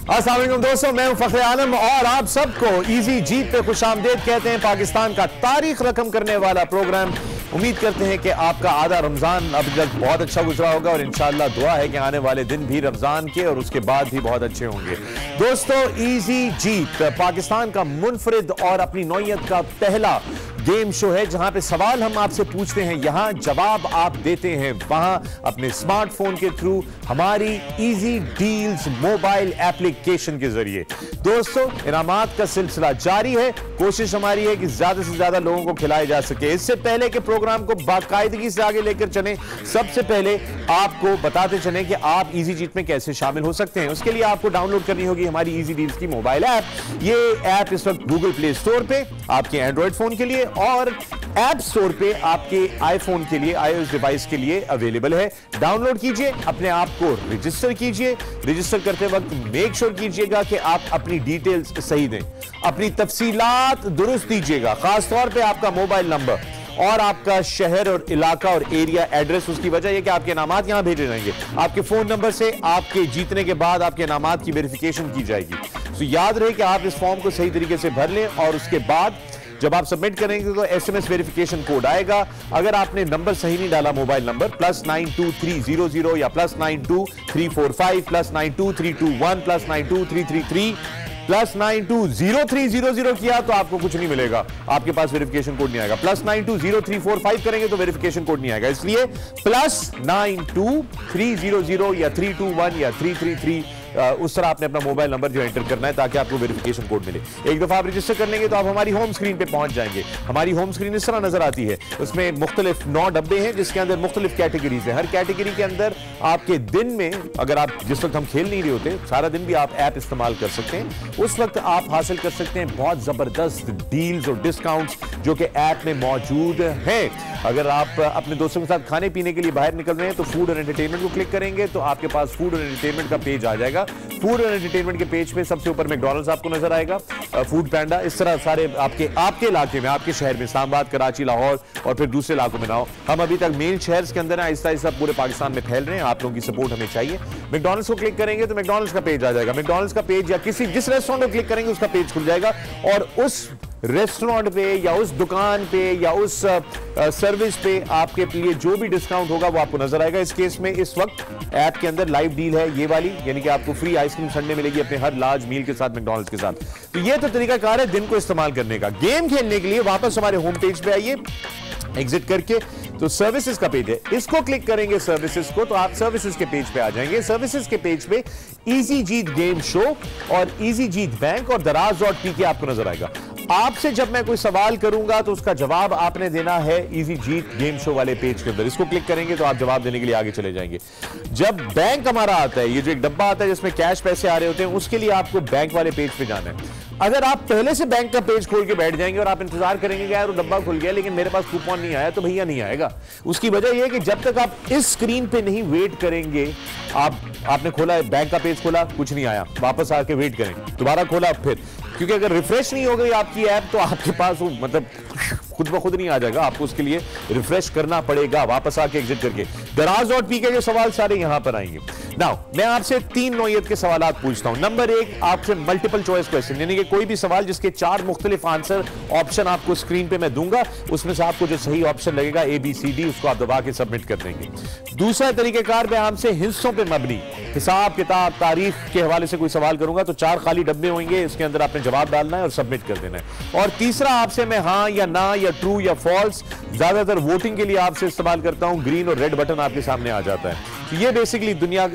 अस्सलाम वालेकुम दोस्तों, मैं हूं फखरे आलम और आप सबको इजी जीत पे खुशामदीद कहते हैं। पाकिस्तान का तारीख रकम करने वाला प्रोग्राम। उम्मीद करते हैं कि आपका आधा रमजान अब तक बहुत अच्छा गुजरा होगा और इंशाअल्लाह दुआ है कि आने वाले दिन भी रमजान के और उसके बाद भी बहुत अच्छे होंगे। दोस्तों, इजी जीत पाकिस्तान का मुनफरिद और अपनी नौइयत का पहला गेम शो है जहां पे सवाल हम आपसे पूछते हैं, यहां जवाब आप देते हैं वहां अपने स्मार्टफोन के थ्रू हमारी इजी डील्स मोबाइल एप्लीकेशन के जरिए। दोस्तों, इनामात का सिलसिला जारी है। कोशिश हमारी है कि ज्यादा से ज्यादा लोगों को खिलाया जा सके। इससे पहले के प्रोग्राम को बाकायदगी से आगे लेकर चलें, सबसे पहले आपको बताते चलें कि आप इजी जीत में कैसे शामिल हो सकते हैं। उसके लिए आपको डाउनलोड करनी होगी हमारी इजी डील्स की मोबाइल ऐप। ये ऐप इस वक्त गूगल प्ले स्टोर पे आपके एंड्रॉइड फोन के लिए और ऐप स्टोर पे आपके आईफोन के लिए, iOS डिवाइस के लिए अवेलेबल है। डाउनलोड कीजिए, अपने आप को रजिस्टर कीजिए। रजिस्टर करते वक्त मेक श्योर कीजिएगा कि आप अपनी डिटेल्स सही दें, अपनी तफसीलात दुरुस्त दीजिएगा, खासतौर पे आपका मोबाइल नंबर और आपका शहर और इलाका और एरिया एड्रेस। उसकी वजह यह कि आपके इनामात यहां भेजे जाएंगे। आपके फोन नंबर से आपके जीतने के बाद आपके इनामात की वेरिफिकेशन की जाएगी। तो याद रहे कि आप इस फॉर्म को सही तरीके से भर लें और उसके बाद जब आप सबमिट करेंगे तो SMS वेरिफिकेशन कोड आएगा। अगर आपने नंबर सही नहीं डाला, मोबाइल नंबर +92300 या +92345 +92321 +92333 +9203000 किया तो आपको कुछ नहीं मिलेगा, आपके पास वेरिफिकेशन कोड नहीं आएगा। +9203445 करेंगे तो वेरिफिकेशन कोड नहीं आएगा। इसलिए +92300 या 321 या 333 उस तरह आपने अपना मोबाइल नंबर जो एंटर करना है ताकि आपको वेरिफिकेशन कोड मिले। एक दफा आप रजिस्टर कर लेंगे तो आप हमारी होम स्क्रीन पे पहुंच जाएंगे। हमारी होम स्क्रीन इस तरह नजर आती है। उसमें मुख्तलिफ 9 डब्बे हैं जिसके अंदर मुख्तलिफ कैटेगरीज हैं। हर कैटेगरी के अंदर आपके दिन में, अगर आप जिस वक्त हम खेल नहीं रहे होते, सारा दिन भी आप ऐप इस्तेमाल कर सकते हैं। उस वक्त आप हासिल कर सकते हैं बहुत जबरदस्त डील्स और डिस्काउंट्स जो कि ऐप में मौजूद हैं। अगर आप अपने दोस्तों के साथ खाने पीने के लिए बाहर निकल रहे हैं तो फूड और एंटरटेनमेंट को क्लिक करेंगे तो आपके पास फूड और एंटरटेनमेंट का पेज आ जाएगा। फूड और एंटरटेनमेंट के पेज पे सबसे ऊपर मैकडॉनल्ड्स आपको नजर आएगा, फूड पैंडा, इस तरह सारे आपके इलाके में, आपके शहर में, इस्लामाबाद, कराची, लाहौर और फिर दूसरे इलाकों में ना हो। हम अभी तक मेन शहर के अंदर आहिस्ता आहिस्ता पूरे पाकिस्तान में फैल रहे हैं। आप लोगों की सपोर्ट हमें चाहिए। मैकडॉनल्ड्स को क्लिक करेंगे तो मैकडॉनल्ड्स का पेज आ जाएगा। मैकडॉनल्ड्स का पेज या जिस रेस्टोरेंट को क्लिक करेंगे उसका पेज खुल जाएगा और उस रेस्टोरेंट पे या उस दुकान पे या उस सर्विस पे आपके लिए जो भी डिस्काउंट होगा वो आपको नजर आएगा। इस केस में इस वक्त ऐप के अंदर लाइव डील है ये वाली, यानी कि आपको फ्री आइसक्रीम संडे मिलेगी अपने हर लार्ज मील के साथ मैकडॉनल्ड्स के साथ। तो ये तो तरीकाकार है दिन को इस्तेमाल करने का। गेम खेलने के लिए वापस हमारे होम पेज पे आइए, एग्जिट करके तो सर्विसेज का पेज है, इसको क्लिक करेंगे सर्विसेज को तो आप सर्विसेज के पेज पे आ जाएंगे। सर्विसेज के पेज पे इजी जीत गेम शो और इजी जीत बैंक और दराज.pk आपको नजर आएगा। आपसे जब मैं कोई सवाल करूंगा तो उसका जवाब आपने देना है इजी जीत गेम शो वाले पेज के अंदर। इसको क्लिक करेंगे तो आप जवाब देने के लिए आगे चले जाएंगे। जब बैंक हमारा आता है, ये जो एक डब्बा आता है जिसमें कैश पैसे आ रहे होते हैं, उसके लिए आपको बैंक वाले पेज पे जाना है। अगर आप पहले से बैंक का पेज खोल के बैठ जाएंगे और आप इंतजार करेंगे कि यार वो डब्बा खुल गया लेकिन मेरे पास कूपन नहीं आया, तो भैया नहीं आएगा। उसकी वजह यह है कि जब तक आप इस स्क्रीन पे नहीं वेट करेंगे, आपने खोला बैंक का पेज खोला, कुछ नहीं आया, वापस आके वेट करेंगे, दोबारा खोला फिर, क्योंकि अगर रिफ्रेश नहीं हो गई आपकी ऐप तो आपके पास वो मतलब खुद ब खुद नहीं आ जाएगा, आपको उसके लिए रिफ्रेश करना पड़ेगा वापस आके एग्जिट करके। दराज.pk के सवाल सारे यहां पर आएंगे। नाउ मैं आपसे 3 नौइयत के सवाल पूछता हूं। नंबर 1, आपसे मल्टीपल चॉइस क्वेश्चन, यानी कि कोई भी सवाल जिसके 4 मुख्तलिफ आंसर ऑप्शन आपको स्क्रीन पे मैं दूंगा, उसमें से आपको जो सही ऑप्शन लगेगा ABCD, उसको आप दबा के सबमिट कर देंगे। दूसरा तरीकेकार, मैं आपसे हिस्सों पे मबनी हिसाब किताब तारीख के हवाले से कोई सवाल करूंगा तो 4 खाली डब्बे होंगे, इसके अंदर आपने जवाब डालना है और सबमिट कर देना है। और तीसरा, आपसे मैं हां या ना या ट्रू या फॉल्स, ज्यादातर वोटिंग के लिए आपसे इस्तेमाल करता हूं ग्रीन और रेड बटन आपके सामने आ जाता है। तो ये बेसिकली दुनिया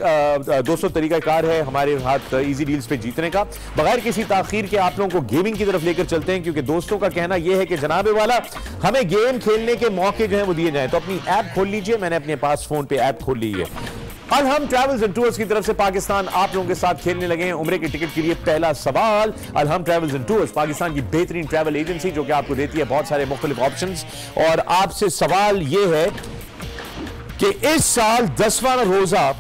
200 तरीकाकार है हमारे हाथ इजी डील्स पे जीतने का। बगैर किसी ताखीर के आप लोगों को गेमिंग की तरफ लेकर चलते हैं, क्योंकि दोस्तों का कहना यह है कि जनाबे वाला हमें गेम खेलने के मौके जो है वो दिए जाए। तो अपनी ऐप खोल लीजिए, मैंने अपने पास फोन पे ऐप खोल ली है। अलहम ट्रैवल्स एंड टूर्स की तरफ से पाकिस्तान आप लोगों के साथ खेलने लगे हैं उम्रे के टिकट के लिए। पहला सवाल, अलहम ट्रैवल्स एंड टूर्स पाकिस्तान की बेहतरीन ट्रैवल एजेंसी जो कि आपको देती है बहुत सारे मुख्तलिफ ऑप्शंस। और आपसे सवाल यह है कि इस साल 10वां रोजा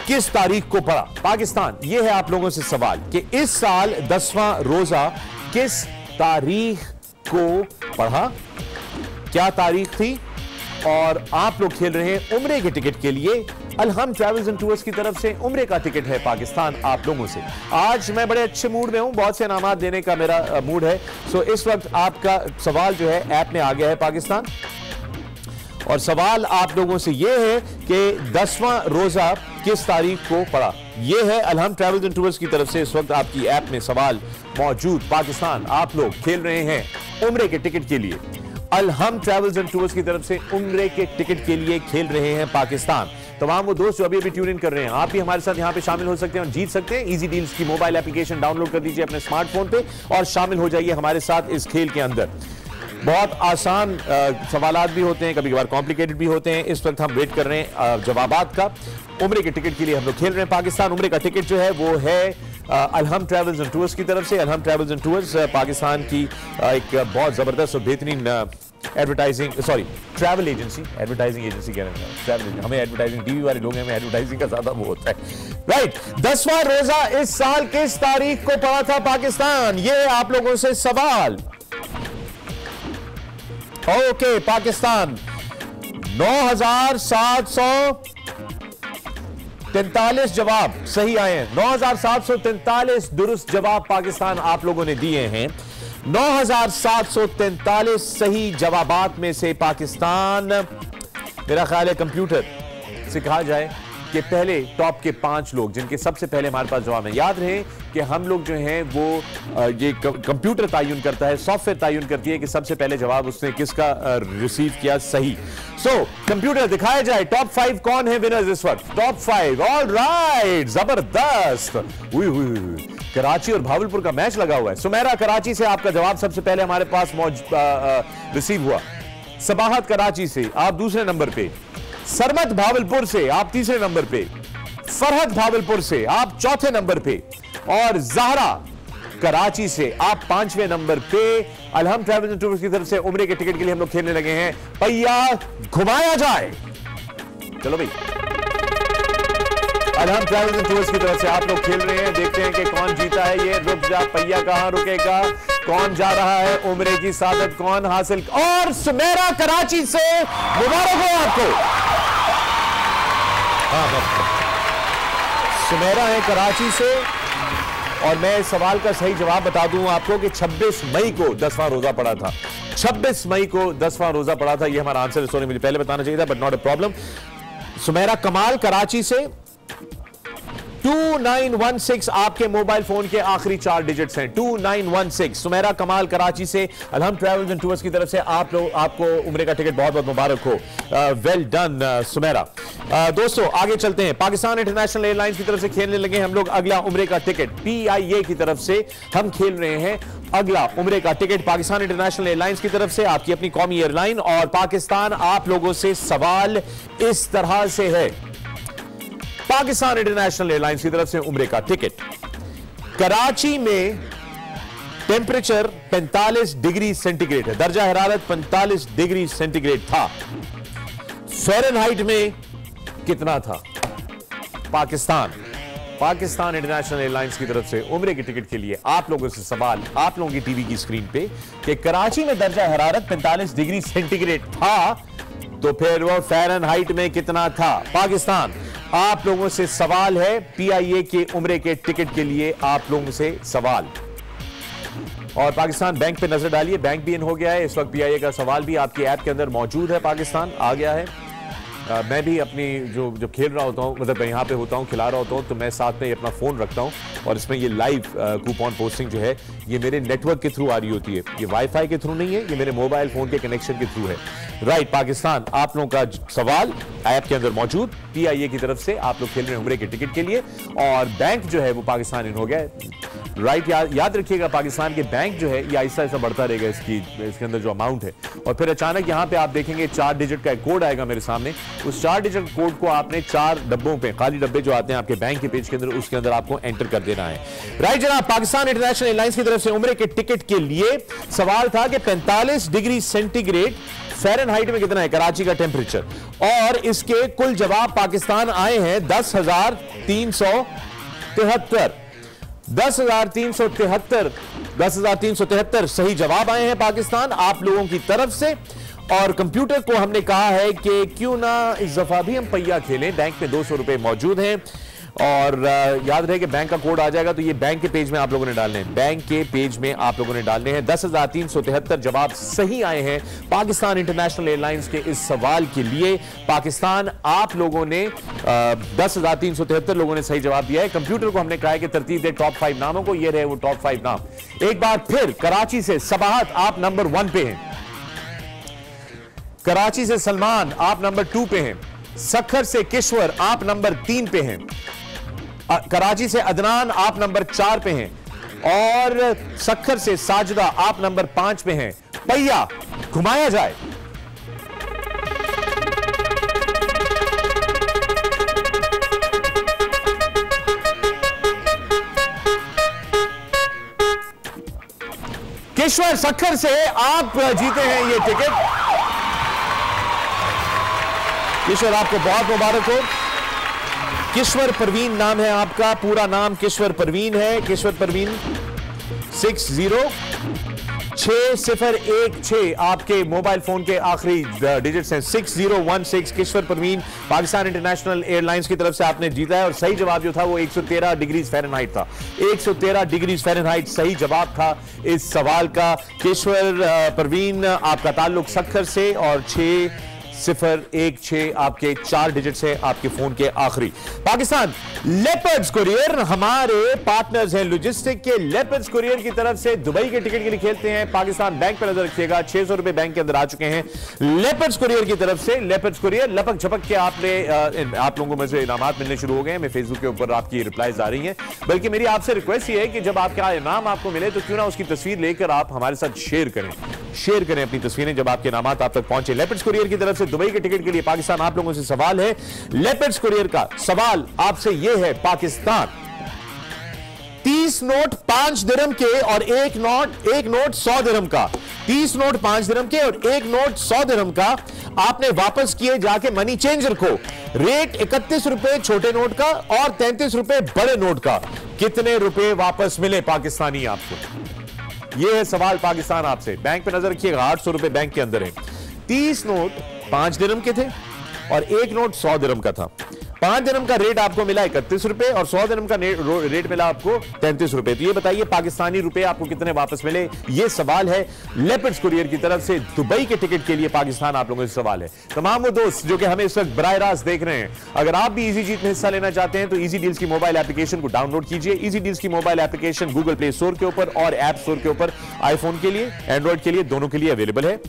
किस तारीख को पड़ा? पाकिस्तान, यह है आप लोगों से सवाल कि इस साल 10वां रोजा किस तारीख को पड़ा, क्या तारीख थी? और आप लोग खेल रहे हैं उम्रे के टिकट के लिए अलहम ट्रैवल्स एंड टूर्स की तरफ से उम्रे का टिकट है पाकिस्तान आप लोगों से। आज मैं बड़े अच्छे मूड में हूं, बहुत से इनामात देने का मेरा मूड है। सो इस वक्त आपका सवाल जो है ऐप में आ गया है पाकिस्तान, और सवाल आप लोगों से यह है कि 10वां रोजा किस तारीख को पड़ा। यह है अलहम ट्रैवल्स एंड टूर्स की तरफ से इस वक्त आपकी ऐप में सवाल मौजूद। पाकिस्तान आप लोग खेल रहे हैं उम्रे के टिकट के लिए। अलहम ट्रैवल्स एंड टूर्स की तरफ से उम्रे के टिकट के लिए खेल रहे हैं पाकिस्तान। तमाम वो दोस्त जो अभी ट्यून इन कर रहे हैं, आप भी हमारे साथ यहां पे शामिल हो सकते हैं और जीत सकते हैं। इजी डील्स की मोबाइल एप्लीकेशन डाउनलोड कर दीजिए अपने स्मार्टफोन पे और शामिल हो जाइए हमारे साथ इस खेल के अंदर। बहुत आसान सवालात भी होते हैं, कभी कभार कॉम्प्लिकेटेड भी होते हैं। इस वक्त हम वेट कर रहे हैं जवाबात का। उम्रे के टिकट के लिए हम लोग खेल रहे हैं पाकिस्तान। उम्रे का टिकट जो है वो है अलहम ट्रैवल्स एंड टूर्स की तरफ से। अलहम ट्रैवल्स एंड टूर्स पाकिस्तान की एक बहुत जबरदस्त और बेहतरीन ट्रैवल एजेंसी, एडवर्टाइजिंग एजेंसी कह रहे हैं, ट्रैवल, हमें एडवर्टाइजिंग, टीवी वाले लोग हैं, हमें एडवर्टाइजिंग का ज्यादा वो होता है, राइट। 10वां रोजा इस साल किस तारीख को पड़ा था पाकिस्तान, ये आप लोगों से सवाल। ओके, पाकिस्तान 9,743 जवाब सही आए हैं। 9,743 दुरुस्त जवाब पाकिस्तान आप लोगों ने दिए हैं। 9,743 सही जवाबात में से पाकिस्तान, मेरा ख्याल है कंप्यूटर से कहा जाए कि पहले टॉप के 5 लोग जिनके सबसे पहले हमारे पास जवाब है। याद रहे कि हम लोग जो हैं वो ये कंप्यूटर तयन करता है, सॉफ्टवेयर तयन करती है कि सबसे पहले जवाब उसने किसका रिसीव किया सही। सो कंप्यूटर दिखाया जाए टॉप 5 कौन है विनर्स इस वक्त। टॉप 5, ऑल राइट, जबरदस्त। कराची और भावलपुर का मैच लगा हुआ है। सुमेरा कराची से आपका जवाब सबसे पहले हमारे पास रिसीव हुआ। सबाहत कराची से आप दूसरे नंबर पे, सरमत भावलपुर से आप तीसरे नंबर पे, फरहत भावलपुर से आप चौथे नंबर पे, और ज़हरा कराची से आप 5वें नंबर पे। अलहम ट्रैवल्स एंड टूर्स की तरफ से उम्रे के टिकट के लिए हम लोग खेलने लगे हैं। पहिया घुमाया जाए, चलो भाई। अलहम ट्रैवल्स एंड टूर्स की तरफ से आप लोग खेल रहे हैं, देखते हैं कि कौन जीता है। ये रुक जा, पहिया कहां रुकेगा, कौन जा रहा है उम्रे की सादत कौन हासिल। और सुमेरा कराची से मुबारक हो आपको। सुमेरा है कराची से, और मैं इस सवाल का सही जवाब बता दूं आपको कि 26 मई को 10वां रोजा पड़ा था। 26 मई को 10वां रोजा पड़ा था। ये हमारा आंसर, सॉरी मुझे पहले बताना चाहिए था, but not a problem. Sumera Kamal Karachi से 2916 आपके मोबाइल फोन के आखिरी 4 डिजिट्स हैं। 2916 सुमेरा कमाल कराची से। अलहम ट्रैवल्स एंड टूर्स की तरफ से आपको उम्रे का टिकट बहुत बहुत मुबारक हो। Well done Sumera. दोस्तों आगे चलते हैं। पाकिस्तान इंटरनेशनल एयरलाइंस की तरफ से खेलने लगे हम लोग अगला उम्रे का टिकट। PIA की तरफ से हम खेल रहे हैं अगला उम्रे का टिकट। पाकिस्तान इंटरनेशनल एयरलाइंस की तरफ से, आपकी अपनी कौमी एयरलाइन। और पाकिस्तान आप लोगों से सवाल इस तरह से है। पाकिस्तान इंटरनेशनल एयरलाइंस की तरफ से उम्रे का टिकट। कराची में टेंपरेचर 45 डिग्री सेंटीग्रेड है, दर्जा हरारत 45 डिग्री सेंटीग्रेड था। फ़ारेनहाइट में कितना था? पाकिस्तान इंटरनेशनल एयरलाइंस की तरफ से उम्रे के टिकट के लिए आप लोगों से सवाल, आप लोगों की टीवी की स्क्रीन पे, कि कराची में दर्जा हरारत 45 डिग्री सेंटीग्रेड था, तो फिर वो फ़ारेनहाइट में कितना था? पाकिस्तान आप लोगों से सवाल है। PIA के उम्रे के टिकट के लिए आप लोगों से सवाल। और पाकिस्तान बैंक पे नजर डालिए, बैंक भी इन हो गया है इस वक्त। PIA का सवाल भी आपकी ऐप के अंदर मौजूद है। पाकिस्तान आ गया है। मैं भी अपनी जो खेल रहा होता हूँ, मतलब यहाँ पे होता हूँ, खिला रहा होता हूँ, तो मैं साथ में अपना फ़ोन रखता हूँ और इसमें ये लाइव कूपन पोस्टिंग जो है ये मेरे नेटवर्क के थ्रू आ रही होती है। ये वाईफाई के थ्रू नहीं है, ये मेरे मोबाइल फ़ोन के कनेक्शन के थ्रू है। राइट, पाकिस्तान आप लोगों का सवाल ऐप के अंदर मौजूद। PIA की तरफ से आप लोग खेल रहे हैं उम्रे के टिकट के लिए, और बैंक जो है वो पाकिस्तान इन हो गया है। राइट, याद रखिएगा पाकिस्तान के बैंक जो है ये आहिस्ता आहिस्ता बढ़ता रहेगा, इसके अंदर जो अमाउंट है। और फिर अचानक यहाँ पे आप देखेंगे 4 डिजिट का एक कोड आएगा मेरे सामने। उस 4 डिजिट कोड को आपने 4 डब्बों पे, खाली डब्बे जो आते हैं आपके बैंक के पेज के अंदर, उसके अंदर आपको एंटर कर देना है। राइट जनाब, पाकिस्तान इंटरनेशनल एयरलाइंस की तरफ से उम्रे के टिकट के लिए सवाल था कि 45 डिग्री सेंटीग्रेड फ़ारेनहाइट में कितना है कराची का टेंपरेचर, और इसके कुल जवाब पाकिस्तान आए हैं 10,373। 10,373 सही जवाब आए हैं पाकिस्तान आप लोगों की तरफ से। और कंप्यूटर को हमने कहा है कि क्यों ना इस दफा भी हम पहिया खेलें। बैंक में 200 रुपए मौजूद हैं और याद रहे कि बैंक का कोड आ जाएगा तो ये बैंक के पेज में आप लोगों ने डालने हैं, बैंक के पेज में आप लोगों ने डालने हैं। 10,373 जवाब सही आए हैं पाकिस्तान इंटरनेशनल एयरलाइंस के इस सवाल के लिए। पाकिस्तान आप लोगों ने 10,373 लोगों ने सही जवाब दिया है। कंप्यूटर को हमने कहा है कि तरतीब दे टॉप 5 नामों को, ये रहे वो टॉप 5 नाम। एक बार फिर कराची से सबाहत आप नंबर 1 पे हैं, कराची से सलमान आप नंबर 2 पे हैं, सखर से किश्वर आप नंबर 3 पे हैं, कराची से अदनान आप नंबर 4 पे हैं और सखर से साजिदा आप नंबर 5 पे हैं। पहिया घुमाया जाए। किश्वर सखर से आप जीते हैं ये टिकट। किश्वर आपको बहुत मुबारक हो। किश्वर परवीन नाम है आपका, पूरा नाम किश्वर परवीन है। किश्वर परवीन 6016 आपके मोबाइल फोन के आखिरी डिजिट्स हैं, 6016। किश्वर परवीन पाकिस्तान इंटरनेशनल एयरलाइंस की तरफ से आपने जीता है और सही जवाब जो था वो 113 डिग्री फ़ारेनहाइट था। 113 डिग्री फ़ारेनहाइट सही जवाब था इस सवाल का। किश्वर परवीन आपका ताल्लुक सखर से और 6016 आपके 4 डिजिट्स हैं आपके फोन के आखिरी। पाकिस्तान लेपर्ड्स कुरियर हमारे पार्टनर्स हैं लॉजिस्टिक के। लेपर्ड्स कुरियर की तरफ से दुबई के टिकट के लिए खेलते हैं। पाकिस्तान बैंक पर नजर रखिएगा, 600 रुपए बैंक के अंदर आ चुके हैं लेपर्ड्स कुरियर की तरफ से। लेपर्ड्स कुरियर लपक झपक के आप लोगों में से इनामात मिलने शुरू हो गए हैं। मैं फेसबुक के ऊपर आपकी रिप्लाईज आ रही हैं, बल्कि मेरी आपसे रिक्वेस्ट ये है कि जब आपका इनाम आपको मिले तो क्यों ना उसकी तस्वीर लेकर आप हमारे साथ शेयर करें अपनी तस्वीरें जब आपके इनामात आप तक पहुंचे। लेपर्ड्स कुरियर की तरफ से दुबई के टिकट के लिए पाकिस्तान आप लोगों से सवाल है। लेपर्ड्स कुरियर का सवाल आपसे यह है, पाकिस्तान 30 नोट 5 दिरहम के और एक नोट 100 दिरहम का, 30 नोट 5 दिरहम के और एक नोट 100 दिरहम का आपने वापस किए जाके मनी चेंजर को। रेट 31 रुपए छोटे नोट का और 33 रुपए बड़े नोट का। कितने रुपए वापस मिले पाकिस्तानी आपको? यह है सवाल पाकिस्तान आपसे। बैंक पे नजर रखिएगा, 800 रुपए बैंक के अंदर है। 30 नोट 5 दिरहम के थे और एक नोट 100 दिरहम का था। 5 दिरहम का रेट आपको मिला 31 रुपए और 100 दिरहम का रेट मिला आपको 33 रुपए। तो ये बताइए पाकिस्तानी रुपए आपको कितने वापस मिले? ये सवाल है लेपर्ड्स कुरियर की तरफ से दुबई के टिकट के लिए पाकिस्तान आप लोगों से सवाल है। तमाम वो दोस्त जो कि हमें इस वक्त बराह रास्त देख रहे हैं, अगर आप भी इजी जीत में हिस्सा लेना चाहते हैं तो इजी डील्स की मोबाइल एप्लीकेशन को डाउनलोड कीजिए। इजी डील्स की mobile application Google play store के ऊपर और ऐप स्टोर के ऊपर, आईफोन के लिए, एंड्रॉइड के लिए, दोनों के लिए अवेलेबल है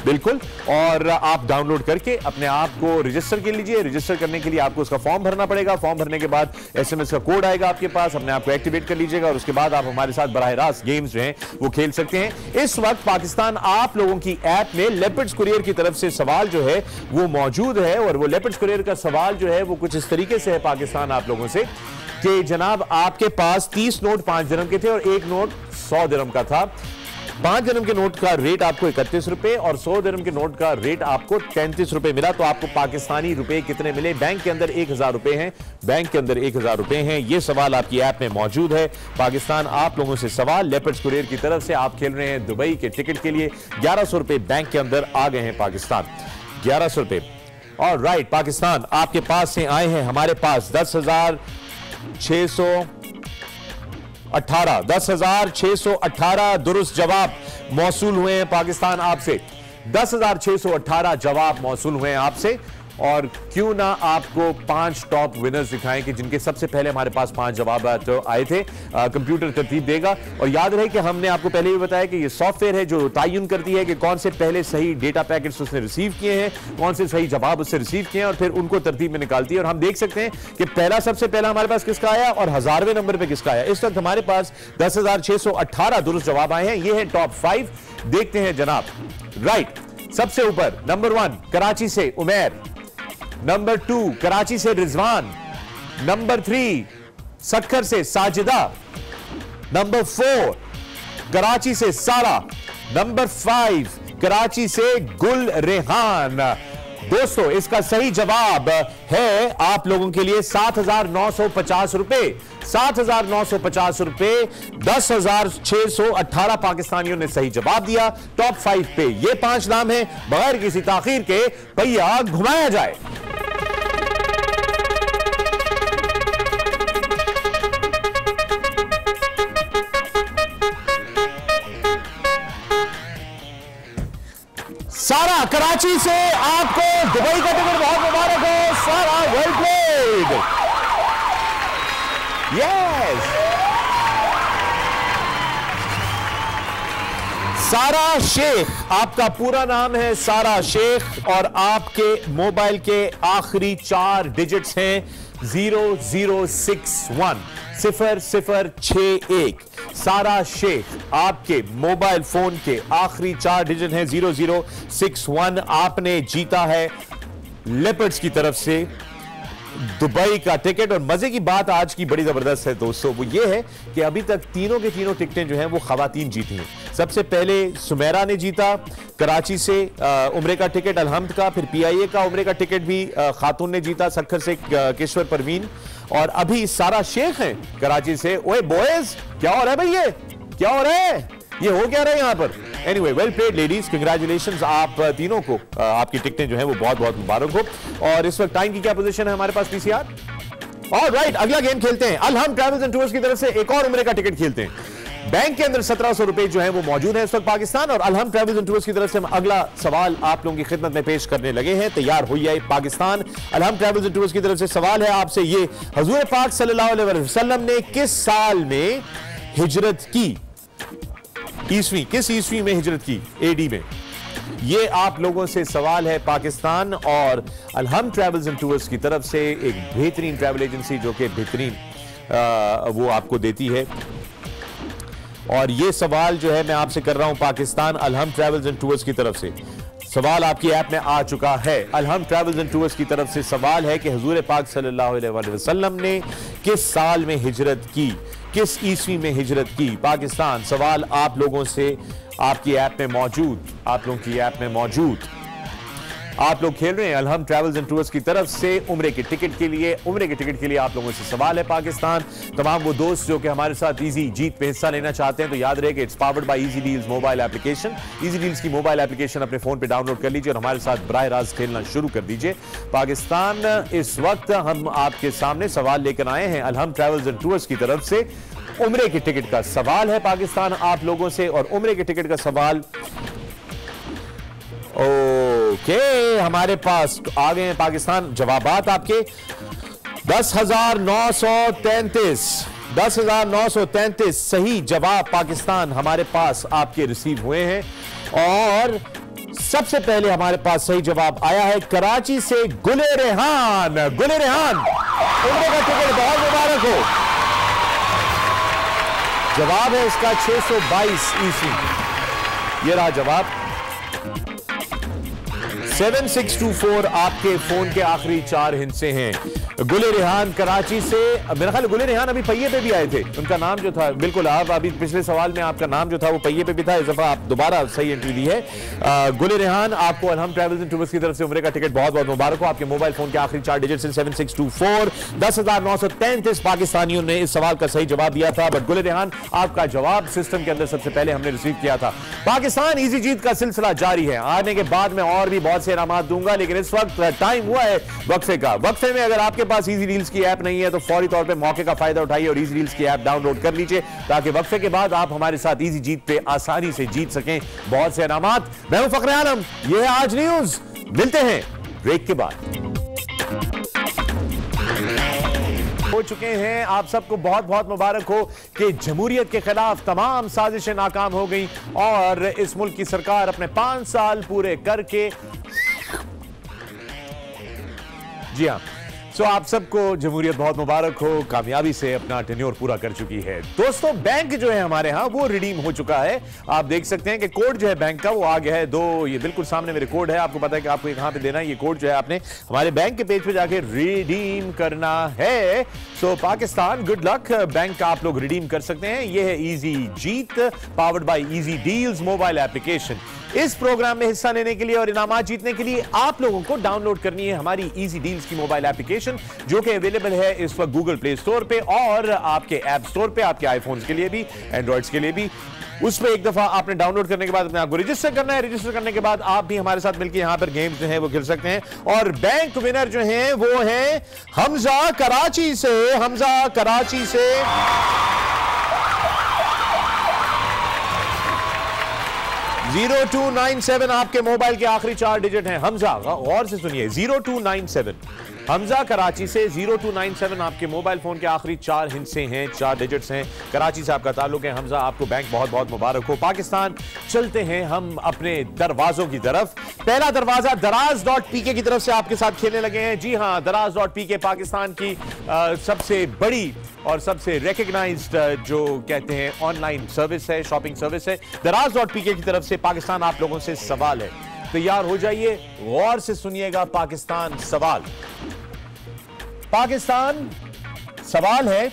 बिल्कुल। और आप डाउनलोड करके अपने आप को रजिस्टर कर लीजिए। रजिस्टर करने के लिए आपको उसका फॉर्म भरना पड़ेगा। फॉर्म भरने के बाद एसएमएस का कोड आएगा आपके पास, अपने आप को एक्टिवेट कर लीजिएगा और उसके बाद आप हमारे साथ बराह रास्त गेम्स जो हैं वो खेल सकते हैं। इस वक्त पाकिस्तान आप लोगों की ऐप में लेपर्ड्स कुरियर की तरफ से सवाल जो है वो मौजूद है और वो लेपर्ड्स कुरियर का सवाल जो है वो कुछ इस तरीके से है पाकिस्तान आप लोगों से कि जनाब आपके पास 30 नोट 5 दिरहम के थे और एक नोट 100 दिरहम का था। 5 दिरहम के नोट का रेट आपको 31 रुपए और 100 दिरहम के नोट का रेट आपको 33 रुपए मिला। तो आपको पाकिस्तानी रुपए कितने मिले? बैंक के अंदर 1000 रुपए हैं, बैंक के अंदर 1000 रुपए हैं। ये सवाल आपकी ऐप में मौजूद है। पाकिस्तान आप लोगों से सवाल लेपर्ड्स कुरियर की तरफ से आप खेल रहे हैं दुबई के टिकट के लिए। 1100 रुपए बैंक के अंदर आ गए हैं पाकिस्तान, 1100 रुपए। और राइट, पाकिस्तान आपके पास से आए हैं हमारे पास 10,618 दुरुस्त जवाब मौसूल हुए हैं पाकिस्तान आपसे। 10,618 जवाब मौसूल हुए हैं आपसे। और क्यों ना आपको 5 टॉप विनर्स दिखाएं कि जिनके सबसे पहले हमारे पास 5 जवाब आए थे। कंप्यूटर तरतीब देगा। और याद रहे कि हमने आपको पहले भी बताया कि ये सॉफ्टवेयर है जो तयन करती है कि कौन से पहले सही डेटा पैकेट्स उसने रिसीव किए हैं, कौन से सही जवाब उससे रिसीव किए हैं और फिर उनको तरतीब में निकालती है। और हम देख सकते हैं कि सबसे पहला हमारे पास किसका आया और 1000वें नंबर पर किसका आया। इस वक्त हमारे पास 10,618 दुरुस्त जवाब आए हैं। ये है टॉप 5। देखते हैं जनाब। राइट, सबसे ऊपर नंबर 1 कराची से उमैर, नंबर 2 कराची से रिजवान, नंबर 3 सखर से साजिदा, नंबर 4 कराची से सारा, नंबर 5 कराची से गुल रेहान। दोस्तों इसका सही जवाब है आप लोगों के लिए 7,950 रुपए। 7,950 रुपए। 10,618 पाकिस्तानियों ने सही जवाब दिया। टॉप 5 पे ये 5 नाम हैं। बगैर किसी ताखीर के पहिया घुमाया जाए। सारा कराची से आपको दुबई का टिकट बहुत मुबारक हो। सारा वेल प्लेड। यस, सारा शेख, आपका पूरा नाम है सारा शेख और आपके मोबाइल के आखिरी 4 डिजिट्स हैं 0061 0061। सारा शेख, आपके मोबाइल फोन के आखिरी 4 डिजिट हैं 0061। आपने जीता है लेपर्ड्स की तरफ से दुबई का टिकट। और मजे की बात आज की बड़ी जबरदस्त है दोस्तों, वो ये है कि अभी तक तीनों के तीनों टिकटें जो हैं वो खवातीन जीती हैं। सबसे पहले सुमेरा ने जीता कराची से उम्रे का टिकट अलहम्द का, फिर PIA का उम्रे का टिकट भी खातून ने जीता सक्खर से किश्वर परवीन, और अभी सारा शेख हैं कराची से। ओए बॉयज, क्या हो रहा है भाई, ये क्या हो रहा है, ये हो क्या रहा है यहां पर। Anyway, well played ladies, congratulations आप तीनों को। आपकी टिकटें जो है वो बहुत बहुत मुबारक हो। और इस वक्त टाइम की क्या पोजीशन है हमारे पास PCR? ऑलराइट, अगला गेम खेलते हैं। अलहम ट्रैवल्स एंड टूर्स की तरफ से एक और उम्रे का टिकट खेलते हैं। बैंक के अंदर 1700 रुपए जो है वो मौजूद है इस वक्त पाकिस्तान। और अलहम ट्रैवल्स एंड टूर्स की तरफ से हम अगला सवाल आप लोगों की खिदमत में पेश करने लगे हैं। तैयार होइए पाकिस्तान। अलहम ट्रैवल्स एंड टूर्स की तरफ से सवाल है आपसे ये, हुजूर पाक सल्लल्लाहु अलैहि वसल्लम ने किस साल में हिजरत की? ईस्वी, किस ईस्वी में हिजरत की? AD में। ये आप लोगों से सवाल है पाकिस्तान। और अलहम ट्रैवल्स एंड टूर्स की तरफ से एक बेहतरीन ट्रैवल एजेंसी जो कि बेहतरीन वो आपको देती है। और ये सवाल जो है मैं आपसे कर रहा हूं पाकिस्तान अलहम ट्रैवल्स एंड टूर्स की तरफ से। सवाल आपकी ऐप में आ चुका है। अलहम ट्रैवल्स एंड टूर्स की तरफ से सवाल है कि हुजूर पाक सल्लल्लाहु अलैहि वसल्लम ने किस साल में हिजरत की, किस ईस्वी में हिजरत की? पाकिस्तान। सवाल आप लोगों से आपकी ऐप में मौजूद, आप लोगों की ऐप में मौजूद। आप लोग खेल रहे हैं अलहम ट्रैवल्स एंड टूर्स की तरफ से उम्रे के टिकट के लिए। उम्रे के टिकट के लिए आप लोगों से सवाल है पाकिस्तान। तमाम वो दोस्त जो कि हमारे साथ इजी जीत पे हिस्सा लेना चाहते हैं तो याद रहे कि it's powered by easy Deals mobile application. Easy deals की मोबाइल एप्लीकेशन अपने फोन पे डाउनलोड कर लीजिए और हमारे साथ बराह रास्त खेलना शुरू कर दीजिए। पाकिस्तान, इस वक्त हम आपके सामने सवाल लेकर आए हैं अलहम ट्रैवल्स एंड टूर्स की तरफ से। उम्रे के टिकट का सवाल है पाकिस्तान आप लोगों से। और उम्रे के टिकट का सवाल ओके हमारे पास आ गए हैं पाकिस्तान। जवाबात आपके 10,933 10,933 सही जवाब पाकिस्तान हमारे पास आपके रिसीव हुए हैं। और सबसे पहले हमारे पास सही जवाब आया है कराची से गुले रेहान। गुले रेहान, उम्रे का टिकट बहुत मुबारक हो। जवाब है इसका 622 ईस्वी। ये रहा जवाब। 7624 आपके फोन के आखिरी 4 हिस्से हैं। गुले रेहान कराची से, मेरा ख्याल गुले रेहान अभी पहिए पे भी आए थे। उनका नाम जो था, बिल्कुल आप अभी पिछले सवाल में आपका नाम जो था वो पहिए पे भी था। इस दफा आप दोबारा सही एंट्री दी है। गुले रेहान, आपको अलहम ट्रैवल्स एंड टूर्स की तरफ से उम्रे का टिकट बहुत बहुत मुबारक हो। आपके मोबाइल फोन के आखिरी 4 डिजिट 7624। 10,933 पाकिस्तानियों ने इस सवाल का सही जवाब दिया था। बट गुले रेहान, आपका जवाब सिस्टम के अंदर सबसे पहले हमने रिसीव किया था। पाकिस्तान इजी जीत का सिलसिला जारी है। आने के बाद में और भी बहुत से इनामात दूंगा, लेकिन इस वक्त टाइम हुआ है वक्फे का। वक्फे में अगर आपके पास इजी डील्स की ऐप नहीं है तो फौरी तौर पे मौके का फायदा उठाइए और इजी डील्स की ऐप डाउनलोड कर लीजिए ताकि वक्फे के बाद आप हमारे साथ इजी जीत पे आसानी से जीत सकें बहुत से इनामात। मैं हूं फखरे आलम, यह है आज न्यूज। मिलते हैं ब्रेक के बाद। हो चुके हैं, आप सबको बहुत बहुत मुबारक हो कि जमहूरियत के खिलाफ तमाम साजिशें नाकाम हो गई और इस मुल्क की सरकार अपने 5 साल पूरे करके, जी हां, सो आप सबको जमहूरियत बहुत मुबारक हो, कामयाबी से अपना टेन्योर पूरा कर चुकी है। दोस्तों बैंक जो है हमारे यहाँ वो रिडीम हो चुका है। आप देख सकते हैं कि कोड जो है बैंक का वो आ गया है। ये बिल्कुल सामने मेरे कोड है, आपको पता है कि आपको कहां पे देना है। ये कोड जो है आपने हमारे बैंक के पेज पे जाके रिडीम करना है। सो पाकिस्तान गुड लक, बैंक का आप लोग रिडीम कर सकते हैं। ये है easy Jeet, powered by easy Deals mobile application. इस प्रोग्राम में हिस्सा लेने के लिए और इनामात जीतने के लिए आप लोगों को डाउनलोड करनी है हमारी इजी डील्स की मोबाइल एप्लीकेशन, जो कि अवेलेबल है इस वक्त गूगल प्ले स्टोर पे और आपके ऐप स्टोर पे, आपके आईफोन्स के लिए भी, एंड्रॉइड्स के लिए भी। उसमें एक दफा आपने डाउनलोड करने के बाद अपने आप को रजिस्टर करना है। रजिस्टर करने के बाद आप भी हमारे साथ मिलकर यहां पर गेम्स जो है वो खेल सकते हैं। और बैंक विनर जो हैं वो हैं हमजा कराची से। हमजा कराची से 0297 आपके मोबाइल के आखिरी 4 डिजिट हैं। हमजा गौर से सुनिए, 0297 हमजा कराची से 0297 आपके मोबाइल फोन के आखिरी 4 हिस्से हैं, 4 डिजिट्स हैं। कराची से आपका ताल्लुक है। हमजा आपको बैंक बहुत बहुत मुबारक हो। पाकिस्तान चलते हैं हम अपने दरवाजों की तरफ। पहला दरवाजा दराज.pk की तरफ से आपके साथ खेलने लगे हैं। जी हां, दराज.pk पाकिस्तान की सबसे बड़ी और सबसे रिकग्नाइज्ड जो कहते हैं ऑनलाइन सर्विस है, शॉपिंग सर्विस है। दराज.pk की तरफ से पाकिस्तान आप लोगों से सवाल है, तैयार हो जाइए, गौर से सुनिएगा। पाकिस्तान सवाल है,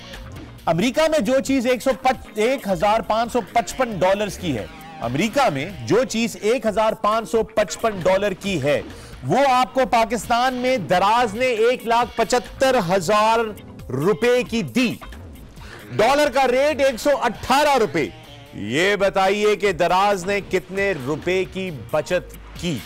अमेरिका में जो चीज $1,555 की है, अमेरिका में जो चीज $1,555 की है, वो आपको पाकिस्तान में दराज ने $1,75,000 की दी। डॉलर का रेट $118। ये बताइए कि दराज ने कितने रुपए की बचत की?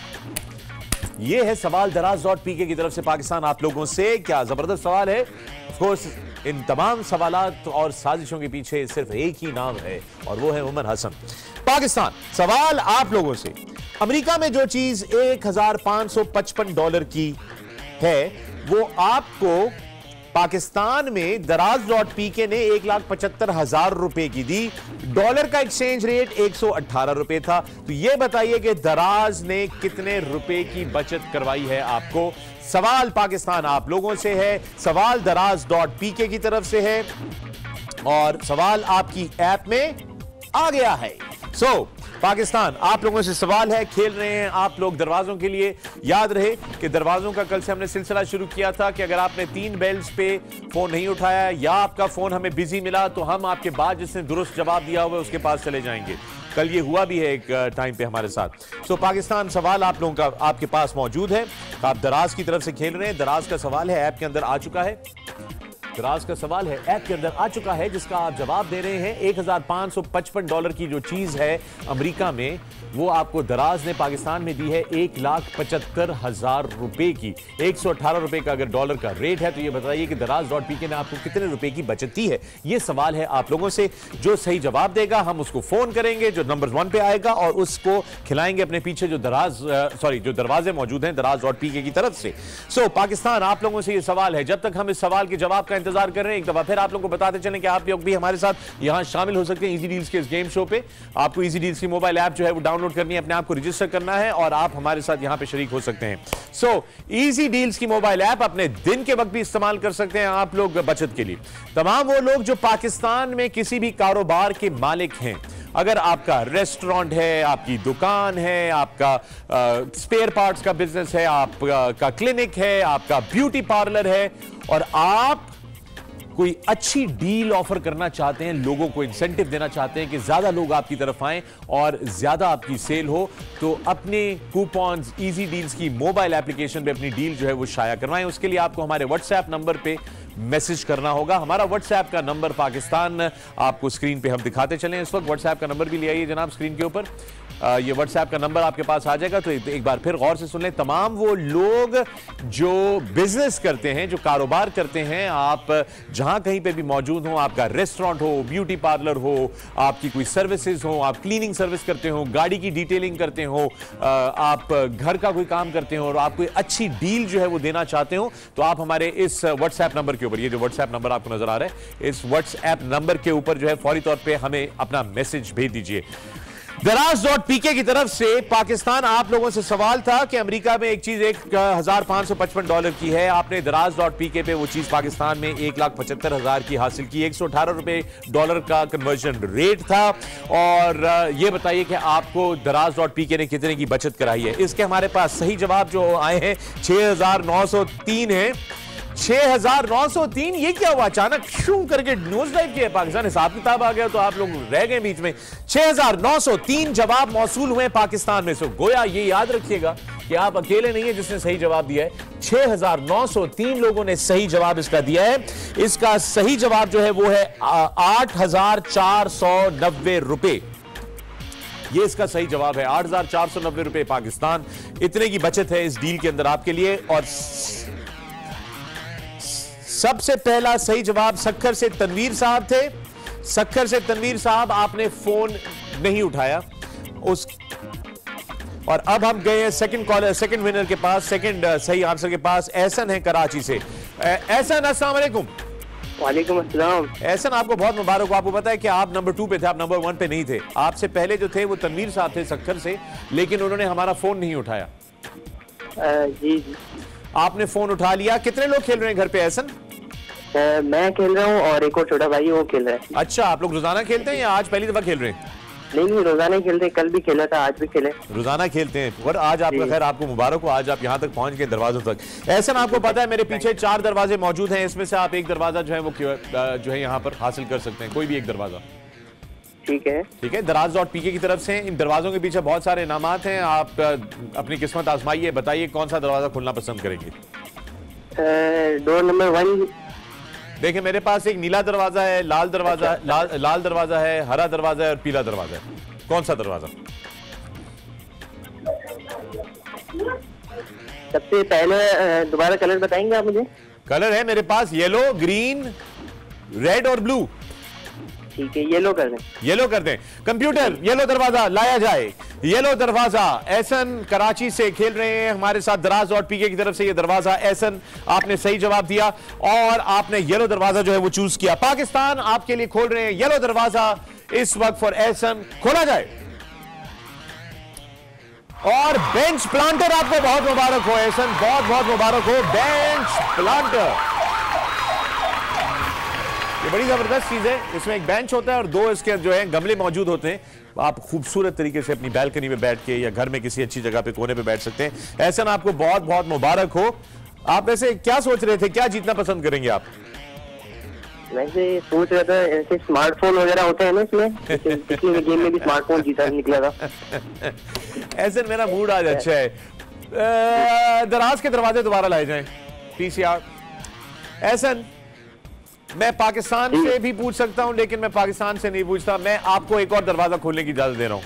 ये है सवाल दराज.pk की तरफ से पाकिस्तान आप लोगों से। क्या जबरदस्त सवाल है। ऑफ कोर्स इन तमाम सवालात और साजिशों के पीछे सिर्फ एक ही नाम है और वो है उमर हसन। पाकिस्तान सवाल आप लोगों से, अमेरिका में जो चीज $1,555 की है, वो आपको पाकिस्तान में दराज.pk ने $1,75,000 की दी। डॉलर का एक्सचेंज रेट $118 था। तो यह बताइए कि दराज ने कितने रुपए की बचत करवाई है आपको। सवाल पाकिस्तान आप लोगों से है, सवाल दराज.pk की तरफ से है और सवाल आपकी ऐप में आ गया है। पाकिस्तान आप लोगों से सवाल है, खेल रहे हैं आप लोग दरवाजों के लिए। याद रहे कि दरवाजों का कल से हमने सिलसिला शुरू किया था कि अगर आपने 3 बेल्स पे फोन नहीं उठाया या आपका फोन हमें बिजी मिला तो हम आपके बाद जिसने दुरुस्त जवाब दिया हुआ उसके पास चले जाएंगे। कल ये हुआ भी है एक टाइम पे हमारे साथ। पाकिस्तान सवाल आप लोगों का आपके पास मौजूद है। आप दराज की तरफ से खेल रहे हैं। दराज का सवाल है, ऐप के अंदर आ चुका है। दराज का सवाल है, ऐप के अंदर आ चुका है, जिसका आप जवाब दे रहे हैं। $1,555 की जो चीज है अमेरिका में, वो आपको दराज ने पाकिस्तान में दी है $1,75,000 की। $118 का अगर डॉलर का रेट है तो ये बताइए कि दराज.pk ने आपको कितने रुपए की बचत दी है। ये सवाल है आप लोगों से। जो सही जवाब देगा हम उसको फोन करेंगे, जो नंबर 1 पे आएगा, और उसको खिलाएंगे अपने पीछे जो दरवाजे मौजूद हैं दराज.pk की तरफ से। पाकिस्तान आप लोगों से ये सवाल है। जब तक हम इस सवाल के जवाब का इंतजार कर रहे हैं, एक दफा फिर आप लोगों को बताते चलें कि आप लोग भी हमारे साथ यहां शामिल हो सकते हैं इजी डील्स के इस गेम शो पे। आपको इजी डील्स की मोबाइल ऐप जो है वो डाउनलोड करनी है, अपने आप को रजिस्टर करना है और आप हमारे साथ यहां पे शरीक हो सकते हैं। इजी डील्स की मोबाइल ऐप अपने दिन के वक्त भी इस्तेमाल कर सकते हैं आप लोग बचत के लिए। तमाम वो लोग जो पाकिस्तान में किसी भी कारोबार के मालिक हैं, अगर आपका रेस्टोरेंट है, आपकी दुकान है, आपका स्पेयर पार्ट्स का बिजनेस है, आपका क्लिनिक है, आपका ब्यूटी पार्लर है, और आप कोई अच्छी डील ऑफर करना चाहते हैं, लोगों को इंसेंटिव देना चाहते हैं कि ज्यादा लोग आपकी तरफ आएं और ज्यादा आपकी सेल हो, तो अपने कूपन्स इजी डील्स की मोबाइल एप्लीकेशन पे अपनी डील जो है वो शाया करवाएं। उसके लिए आपको हमारे व्हाट्सएप नंबर पे मैसेज करना होगा। हमारा व्हाट्सएप का नंबर पाकिस्तान आपको स्क्रीन पे हम दिखाते चलें। इस वक्त व्हाट्सएप का नंबर भी ले आइए जनाब स्क्रीन के ऊपर। ये व्हाट्सएप का नंबर आपके पास आ जाएगा, तो एक बार फिर गौर से सुन लें। तमाम वो लोग जो बिजनेस करते हैं, जो कारोबार करते हैं, आप जहां कहीं पे भी मौजूद हो, आपका रेस्टोरेंट हो, ब्यूटी पार्लर हो, आपकी कोई सर्विसेज हो, आप क्लीनिंग सर्विस करते हो, गाड़ी की डिटेलिंग करते हो, आप घर का कोई काम करते हो और आप कोई अच्छी डील जो है वो देना चाहते हो, तो आप हमारे इस व्हाट्सएप नंबर के ऊपर, ये जो व्हाट्सएप नंबर आपको नजर आ रहा है, इस व्हाट्सएप नंबर के ऊपर जो है फौरी तौर पर हमें अपना मैसेज भेज दीजिए। दराज.pk की तरफ से पाकिस्तान, आप लोगों से सवाल था कि अमेरिका में एक चीज $1,555 की है। आपने दराज.pk पे वो चीज पाकिस्तान में 1,75,000 की हासिल की। $118 का कन्वर्जन रेट था। और ये बताइए कि आपको दराज.pk ने कितने की बचत कराई है। इसके हमारे पास सही जवाब जो आए हैं 6,903 है। 6,903। ये क्या हुआ, अचानक शू करके न्यूज लाइव किया पाकिस्तान, हिसाब किताब आ गया तो आप लोग रह गए बीच में। 6,903 जवाब मौसूल हुए पाकिस्तान में। सो गोया ये याद रखिएगा कि आप अकेले नहीं है जिसने सही जवाब दिया है। 6,903 लोगों ने सही जवाब इसका दिया है। इसका सही जवाब जो है वो है 8,490 रुपए। ये इसका सही जवाब है, 8,490 रुपए पाकिस्तान। इतने की बचत है इस डील के अंदर आपके लिए। और सबसे पहला सही जवाब सखर से तनवीर साहब थे। सखर से तनवीर साहब, आपने फोन नहीं उठाया और अब हम गए हैं सेकंड विनर के पास, सेकंड सही आंसर के पास। एहसन है कराची से। एहसन, अस्सलाम वालेकुम। वालेकुम अस्सलाम। एहसन, आपको बहुत मुबारक हो। आपको पता है कि आप नंबर 2 पे थे, आप नंबर 1 पे नहीं थे। आपसे पहले जो थे वो तनवीर साहब थे सखर से, लेकिन उन्होंने हमारा फोन नहीं उठाया। जी जी, आपने फोन उठा लिया। कितने लोग खेल रहे हैं घर पे एहसन? मैं खेल रहा हूँ और एक और छोटा भाई वो खेल रहा है। अच्छा, आप लोग रोजाना खेलते हैं या आज पहली दफा खेल रहे हैं? नहीं, रोजाना ही खेलते हैं। कल भी खेला था, आज भी खेले। रोजाना खेलते हैं। और आज आपका खैर आपको मुबारक हो, आज आप यहाँ तक पहुंच गए दरवाजों तक। ऐसा ना, आपको पता है मेरे पीछे 4 दरवाजे मौजूद हैं। इसमें से आप एक दरवाजा जो है वो जो है यहाँ पर हासिल कर सकते हैं, कोई भी एक दरवाजा। ठीक है, ठीक है। दराज.pk की तरफ से इन दरवाजों के पीछे बहुत सारे इनामात हैं। आप अपनी किस्मत आजमाइए, बताइए कौन सा दरवाजा खोलना पसंद करेंगे। Door number 1। देखिए, मेरे पास एक नीला दरवाजा है, लाल दरवाजा, लाल दरवाजा है, हरा दरवाजा है और पीला दरवाजा है। कौन सा दरवाजा? सबसे पहले दोबारा कलर बताएंगे आप मुझे? कलर है मेरे पास येलो, ग्रीन, रेड और ब्लू। ठीक है, येलो कर दें। येलो कर दें। कंप्यूटर, येलो दरवाजा लाया जाए। येलो दरवाजा। एहसन कराची से खेल रहे हैं हमारे साथ दराज.pk की तरफ से। ये दरवाजा एहसन, आपने सही जवाब दिया और आपने येलो दरवाजा जो है वो चूज किया। पाकिस्तान आपके लिए खोल रहे हैं येलो दरवाजा इस वक्त फॉर एहसन। खोला जाए। और बेंच प्लांटर, आपको बहुत मुबारक हो एहसन, बहुत बहुत मुबारक हो। बेंच प्लांटर ये बड़ी जबरदस्त चीज है। इसमें एक बेंच होता है और 2 इसके जो है गमले मौजूद होते हैं। आप खूबसूरत तरीके से अपनी बैल्कनी में बैठ के या घर में किसी अच्छी जगह पे कोने पे बैठ सकते हैं। एहसन, आपको बहुत बहुत मुबारक हो। आप वैसे क्या सोच रहे थे, क्या जीतना पसंद करेंगे आप? वैसे सोच रहा था ऐसे स्मार्टफोन वगैरह होते हैं ना इसमें, पिछले गेम में भी स्मार्टफोन जीता निकला था। एहसन, मेरा मूड आज अच्छा है। दराज के दरवाजे दोबारा लाए जाएं। PCR। एहसन, मैं पाकिस्तान से भी पूछ सकता हूं, लेकिन मैं पाकिस्तान से नहीं पूछता। मैं आपको एक और दरवाजा खोलने की इजाजत दे रहा हूं।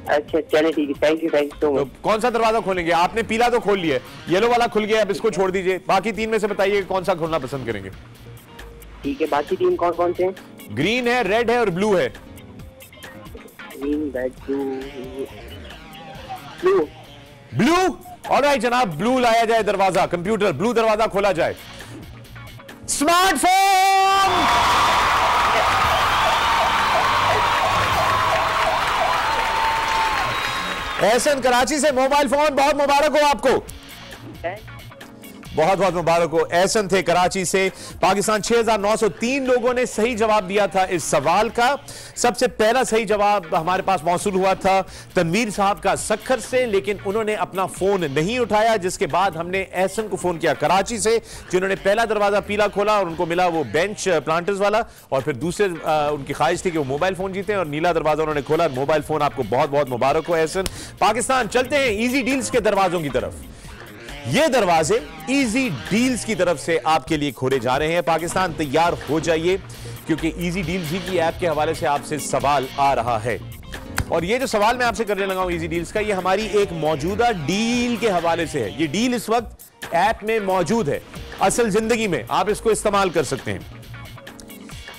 अच्छा, चलिए ठीक है, थैंक यू सो मच। कौन सा दरवाजा खोलेंगे? आपने पीला तो खोल लिया, येलो वाला खुल गया, अब इसको छोड़ दीजिए। बाकी 3 में से बताइए कौन सा खोलना पसंद करेंगे। ठीक है, बाकी 3 कौन कौन से हैं? ग्रीन है, रेड है और ब्लू है। Green, red, blue. Blue. Alright जनाब, ब्लू लाया जाए दरवाजा। कंप्यूटर, ब्लू दरवाजा खोला जाए। स्मार्टफोन। एहसन कराची से मोबाइल फोन, बहुत मुबारक हो आपको। बहुत बहुत मुबारक हो। एहसन थे कराची से। पाकिस्तान 6,903 लोगों ने सही जवाब दिया था इस सवाल का। सबसे पहला सही जवाब हमारे पास मौसूल हुआ था तनवीर साहब का सखर से, लेकिन उन्होंने अपना फोन नहीं उठाया। जिसके बाद हमने एहसन को फोन किया कराची से, जिन्होंने पहला दरवाजा पीला खोला और उनको मिला वो बेंच प्लांटर्स वाला, और फिर दूसरे उनकी ख्वाहिश थी कि वो मोबाइल फोन जीते और नीला दरवाजा उन्होंने खोला, मोबाइल फोन। आपको बहुत बहुत मुबारक हो एहसन। पाकिस्तान चलते हैं इजी डील्स के दरवाजों की तरफ। ये दरवाजे इजी डील्स की तरफ से आपके लिए खोले जा रहे हैं। पाकिस्तान तैयार हो जाइए, क्योंकि इजी डील्स ही की ऐप के हवाले से आपसे सवाल आ रहा है। और ये जो सवाल मैं आपसे करने लगा हूं इजी डील्स का, ये हमारी एक मौजूदा डील के हवाले से है। ये डील इस वक्त ऐप में मौजूद है, असल जिंदगी में आप इसको इस्तेमाल कर सकते हैं।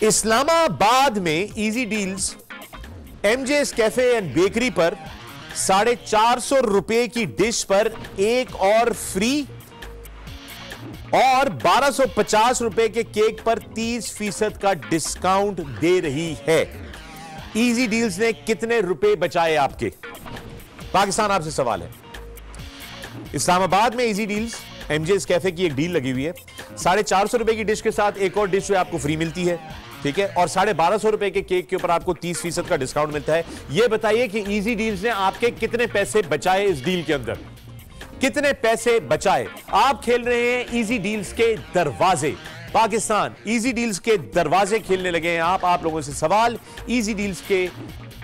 इस्लामाबाद में Easy Deals MJ's cafe and bakery पर 450 रुपए की डिश पर एक और फ्री, और 1250 रुपए के केक पर 30% का डिस्काउंट दे रही है। इजी डील्स ने कितने रुपए बचाए आपके? पाकिस्तान आपसे सवाल है। इस्लामाबाद में इजी डील्स एमजेस कैफे की एक डील लगी हुई है। 450 रुपए की डिश के साथ एक और डिश जो आपको फ्री मिलती है, ठीक है, और 1250 रुपए के केक के ऊपर आपको 30% का डिस्काउंट मिलता है। यह बताइए कि इजी डील्स ने आपके कितने पैसे बचाए इस डील के अंदर? कितने पैसे बचाए? आप खेल रहे हैं इजी डील्स के दरवाजे। पाकिस्तान इजी डील्स के दरवाजे खेलने लगे हैं। आप लोगों से सवाल इजी डील्स के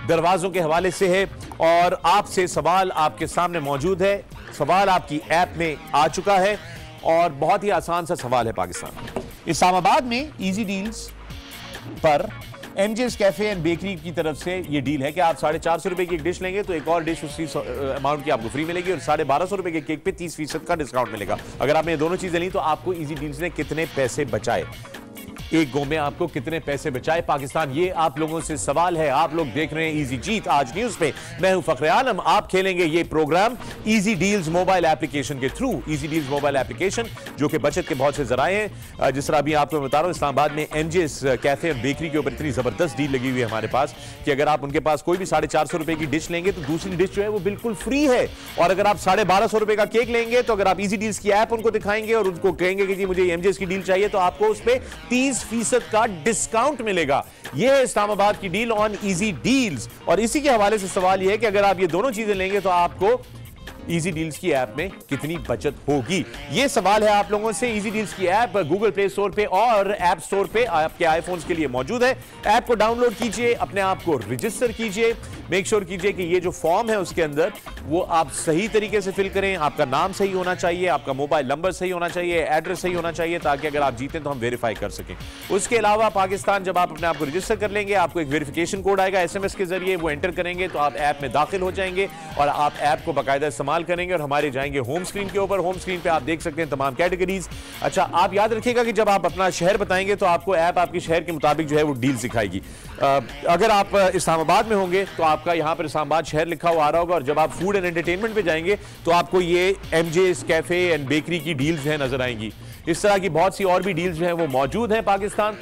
दरवाजों के हवाले से है और आपसे सवाल आपके सामने मौजूद है। सवाल आपकी ऐप में आ चुका है और बहुत ही आसान सा सवाल है। पाकिस्तान इस्लामाबाद में इजी डील्स पर एमजेस कैफे एंड बेकरी की तरफ से यह डील है कि आप 450 रुपए की एक डिश लेंगे तो एक और डिश उसी अमाउंट की आपको फ्री मिलेगी और 1250 रुपए के केक पे 30% का डिस्काउंट मिलेगा। अगर आपने ये दोनों चीजें ली तो आपको इजी डील्स ने कितने पैसे बचाए? एक गो में आपको कितने पैसे बचाए पाकिस्तान? ये आप लोगों से सवाल है। आप लोग देख रहे हैं इजी जीत आज न्यूज पे। मैं हूं फखरे आलम। आप खेलेंगे ये program Easy Deals mobile application के through. Easy Deals mobile application जो कि बचत के बहुत से जराए हैं। जिस तरह अभी आपको बता रहा हूं, इस्लामाबाद में एमजेस कैफे और बेकरी के ऊपर इतनी जबरदस्त डील लगी हुई है हमारे पास कि अगर आप उनके पास कोई भी 450 रुपए की डिश लेंगे तो दूसरी डिश जो है वो बिल्कुल फ्री है। और अगर आप 1250 रुपए का केक लेंगे तो अगर आप इजी डील्स की ऐप उनको दिखाएंगे और उनको कहेंगे कि जी मुझे एमजेस की डील चाहिए तो आपको उस पर 30% का डिस्काउंट मिलेगा। यह है इस्लामाबाद की डील ऑन इजी डील्स। और इसी के हवाले से सवाल यह है कि अगर आप ये दोनों चीजें लेंगे तो आपको इजी डील्स की ऐप में कितनी बचत होगी? यह सवाल है आप लोगों से। इजी डील्स की ऐप गूगल प्ले स्टोर पे और ऐप स्टोर पे आपके आईफोन्स के लिए मौजूद है। ऐप को डाउनलोड कीजिए, अपने आप को रजिस्टर कीजिए। मेक श्योर कीजिए कि ये जो फॉर्म है उसके अंदर वो आप सही तरीके से फिल करें। आपका नाम सही होना चाहिए, आपका मोबाइल नंबर सही होना चाहिए, एड्रेस सही होना चाहिए ताकि अगर आप जीतें तो हम वेरीफाई कर सकें। उसके अलावा पाकिस्तान जब आप अपने आप को रजिस्टर कर लेंगे आपको एक वेरिफिकेशन कोड आएगा एसएमएस के जरिए, वो एंटर करेंगे तो आप ऐप में दाखिल हो जाएंगे और आप ऐप को बाकायदा इस्तेमाल करेंगे और हमारे जाएंगे होम स्क्रीन के ऊपर। होम स्क्रीन पे आप देख सकते हैं तमाम कैटेगरीज। अच्छा, आप याद रखिएगा कि जब आप अपना शहर बताएंगे तो आपको ऐप आपके शहर के मुताबिक जो है वो डील सिखाएगी। अगर आप इस्लामाबाद में होंगे तो आपका यहां पर इस्लामाबाद शहर लिखा हुआ आ रहा होगा और जब आप फूड एंड एंटरटेनमेंट पे जाएंगे तो आपको ये एमजेस कैफे एंड बेकरी की डील्स हैं नजर आएंगी। इस तरह की बहुत सी और भी डील्स जो हैं वो मौजूद हैं पाकिस्तान।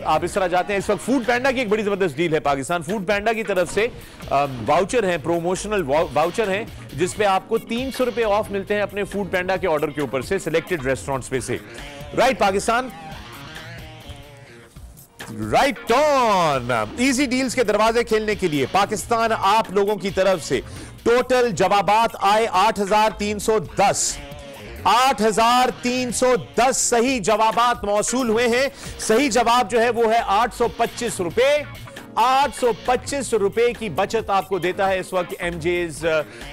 आप इस तरह जाते हैं। इस वक्त फूड पैंडा की एक बड़ी जबरदस्त डील है पाकिस्तान। फूड पैंडा की तरफ से वाउचर हैं, प्रोमोशनल वाउचर हैं जिसपे आपको 300 रुपए ऑफ मिलते हैं अपने फूड पैंडा के ऑर्डर के ऊपर से सिलेक्टेड रेस्टोरेंट्स पे से। Right Pakistan, right on. Easy deals के दरवाजे खेलने के लिए पाकिस्तान आप लोगों की तरफ से टोटल जवाबात आए 8310। 8310 सही जवाबात मौसूल हुए हैं। सही जवाब जो है वो है 825 रुपए। 825 रुपए की बचत आपको देता है इस वक्त एमजेस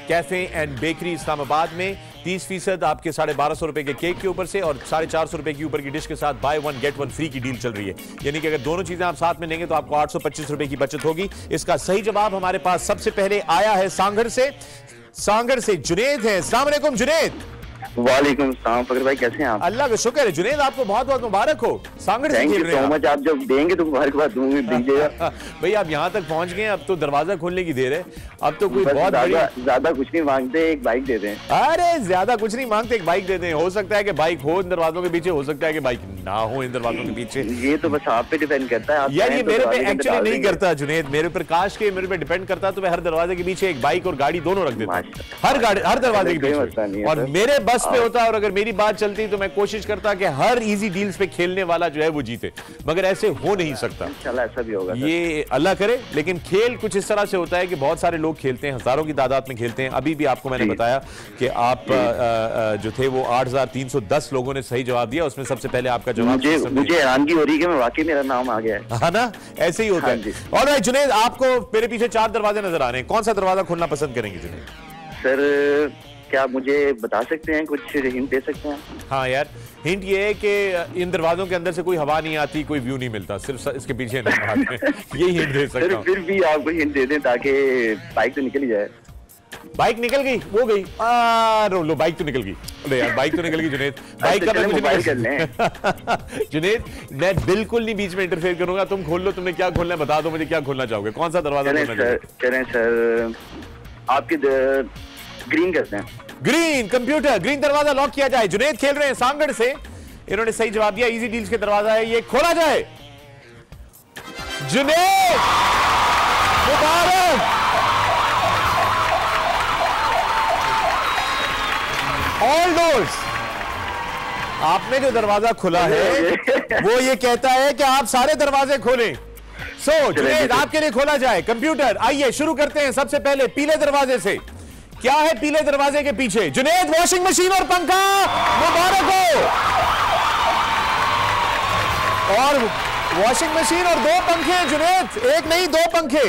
कैफे एंड बेकरी इस्लामाबाद में। 30% आपके 1250 रुपए के केक के ऊपर से और 450 रुपए की ऊपर की डिश के साथ by one get one free की डील चल रही है। यानी कि अगर दोनों चीजें आप साथ में लेंगे तो आपको 825 रुपए की बचत होगी। इसका सही जवाब हमारे पास सबसे पहले आया है सांगड़ से। सांगड़ से जुनेद है। अस्सलाम वालेकुम जुनेद। वालेकुम सलाम फकर भाई, कैसे हैं आप? अल्लाह का शुक्र है जुनेद, आपको बहुत बहुत मुबारक हो। सांगड़ से खेल रहे हैं आप। आप जब देंगे तो मुबारकबाद दूंगी, दीजिएगा। भाई आप यहाँ तक पहुँच गए, अब तो दरवाजा खोलने की देर है। अब तो कोई बहुत ज्यादा कुछ नहीं मांगते, एक बाइक दे दें। अरे ज्यादा कुछ नहीं मांगते, एक बाइक दे दें। हो सकता है कि बाइक हो इन दरवाजों के पीछे, हो सकता है कि बाइक ना हो इन दरवाजों के पीछे। ये तो बस आप पे डिपेंड करता है। यार ये मेरे पे एक्चुअली नहीं करता जुनेद, मेरे पर काश के मेरे पे डिपेंड करता तो मैं हर दरवाजे के पीछे एक बाइक और गाड़ी दोनों रख देता, हर दरवाजे के पीछे। और मेरे बस पे होता और अगर मेरी बात चलती तो मैं कोशिश करता कि हर इजी डील्स पे खेलने वाला जो है वो जीते, मगर ऐसे हो नहीं सकता। इंशाल्लाह ऐसा भी होगा, ये अल्लाह करे। लेकिन खेल कुछ इस तरह से होता है कि बहुत सारे लोग खेलते हैं, हजारों की तादाद में खेलते हैं। अभी भी आपको मैंने बताया कि आप जो थे वो 8310 लोगों ने सही जवाब दिया। उसमें सबसे पहले आपका जवाब मुझे हैरानगी हो रही है कि मैं वाकई मेरा नाम आ गया है। हाँ ना, ऐसे ही होता है। और जुनेद आपको मेरे पीछे 4 दरवाजे नजर आ रहे हैं, कौन सा दरवाजा खोलना पसंद करेंगे जुनेद? सर क्या आप मुझे बता सकते हैं, कुछ हिंट दे सकते हैं? हाँ यार, हिंट ये है कि इन दरवाजों के अंदर से कोई हवा नहीं आती, कोई व्यू नहीं मिलता, सिर्फ इसके पीछे यही हिंट दे सकता हूं। फिर भी आपको हिंट दे दें ताकि बाइक तो निकल ही जाए। बाइक निकल गई, वो गई। लो बाइक तो निकल गई। अरे यार बाइक तो निकल गई जुनेद, बाइक का मैं जुनेद मैं बिल्कुल नहीं बीच में इंटरफेयर करूंगा। तुम खोल लो, तुमने क्या खोलना है बता दो मुझे, क्या खोलना चाहोगे, कौन सा दरवाजा खोलना चाहोगे? चलें सर, आपके ग्रीन करते हैं। ग्रीन कंप्यूटर, ग्रीन दरवाजा लॉक किया जाए। जुनेद खेल रहे हैं सांगड़ से, इन्होंने सही जवाब दिया। इजी डील्स के दरवाजा है, ये खोला जाए। जुनेद मुबारक। ऑल डोर्स, आपने जो दरवाजा खुला है वो ये कहता है कि आप सारे दरवाजे खोलें। जुनैद, आपके लिए खोला जाए कंप्यूटर। आइए शुरू करते हैं सबसे पहले पीले दरवाजे से। क्या है पीले दरवाजे के पीछे? जुनैद, वॉशिंग मशीन और पंखा। मुबारक हो। और वॉशिंग मशीन और 2 पंखे जुनैद, एक नहीं 2 पंखे।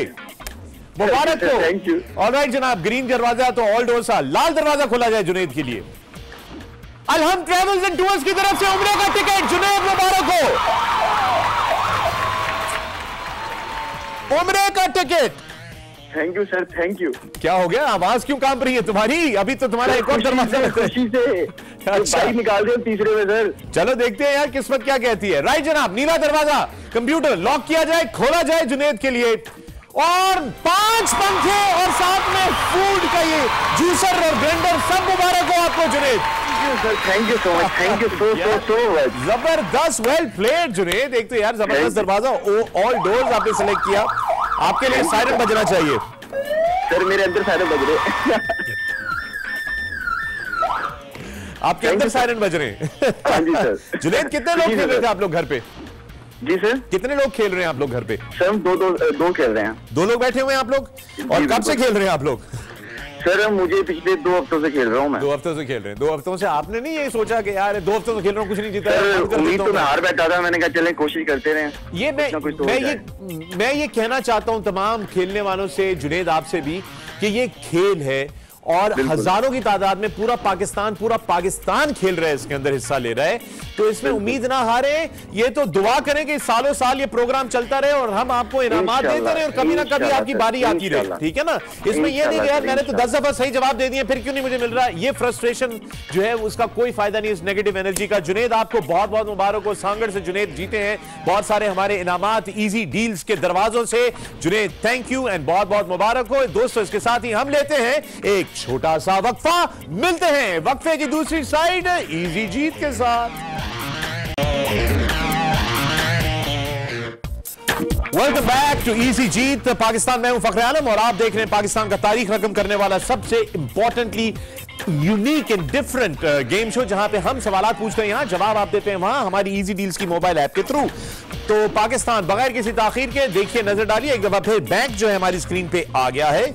मुबारक हो। Thank you. ऑलराइट जनाब, ग्रीन दरवाजा तो ऑल डोर सा। लाल दरवाजा खोला जाए जुनैद के लिए। अलहम ट्रेवल्स एंड टूर्स की तरफ से उम्रे का टिकट जुनैद, मुबारक हो। उम्रे का ticket. Thank you sir, thank you. क्या हो गया, आवाज क्यों कांप रही है तुम्हारी? अभी तो तुम्हारा एक और दरवाजा है। खुशी से अच्छा। बाइक निकाल दे तीसरे में सर। चलो देखते हैं यार किस्मत क्या कहती है। राइट जनाब, नीला दरवाजा कंप्यूटर लॉक किया जाए, खोला जाए जुनैद के लिए। और 5 पंखे और साथ में फूड का ये जूसर और ब्लेंडर, सब मुबारक हो आपको Junaid. Thank you so much, thank you so much. जबरदस्त, वेल प्लेड जुनैद। एक तो यार जबरदस्त दरवाजा, ऑल डोर्स आपने सेलेक्ट किया। आपके लिए सायरन बजना चाहिए। सर मेरे अंदर सायरन बज रहे। आपके अंदर सायरन बज रहे हैं। हाँ जी सर। जुनैद, कितने लोग खेल रहे थे आप लोग घर पे? जी सर। कितने लोग खेल रहे हैं आप लोग घर पे? सर हम दो खेल रहे हैं। 2 लोग बैठे हुए हैं आप लोग? और कब से खेल रहे हैं आप लोग? सर मुझे पिछले 2 हफ्तों से खेल रहा हूँ मैं। 2 हफ्तों से खेल रहे हैं। 2 हफ्तों से आपने नहीं ये सोचा कि यार 2 हफ्तों से खेल रहा हूँ, कुछ नहीं जीता? उम्मीद तो मैं हार बैठा था, मैंने कहा चलें कोशिश करते रहे। ये मैं ये कहना चाहता हूं तमाम खेलने वालों से, जुनैद आपसे भी, कि ये खेल है और हजारों की तादाद में पूरा पाकिस्तान खेल रहा है, इसके अंदर हिस्सा ले रहा है। तो इसमें उम्मीद ना हारे, ये तो दुआ करें कि सालों साल ये प्रोग्राम चलता रहे और हम आपको इनामात देते रहे और कभी ना कभी आपकी बारी आती रहे। ठीक है ना? इसमें ये नहीं कि यार मैंने तो 10 दफा सही जवाब दे दिए, फिर क्यों नहीं मुझे मिल रहा। ये फ्रस्ट्रेशन जो है उसका कोई फायदा नहीं, इस नेगेटिव एनर्जी का। जुनैद, आपको बहुत बहुत मुबारक हो। सांगड़ से जुनैद जीते हैं बहुत सारे हमारे इनामात इजी डील्स के दरवाजों से। जुनैद, थैंक यू एंड बहुत बहुत मुबारक हो। दोस्तों, इसके साथ ही हम लेते हैं एक छोटा सा वक्फा। मिलते हैं वक्फे की दूसरी साइड इजी जीत के साथ। वेलकम बैक टू इजी जीत पाकिस्तान। मैं हूं फखर आलम और आप देख रहे हैं पाकिस्तान का तारीख रकम करने वाला सबसे importantly unique and different game show, जहां पे हम सवाल पूछते हैं, यहां जवाब आप देते हैं वहां हमारी इजी डील्स की मोबाइल ऐप के थ्रू। तो पाकिस्तान बगैर किसी ताखीर के देखिए, नजर डालिए एक दफा फिर। बैंक जो है हमारी स्क्रीन पे आ गया है,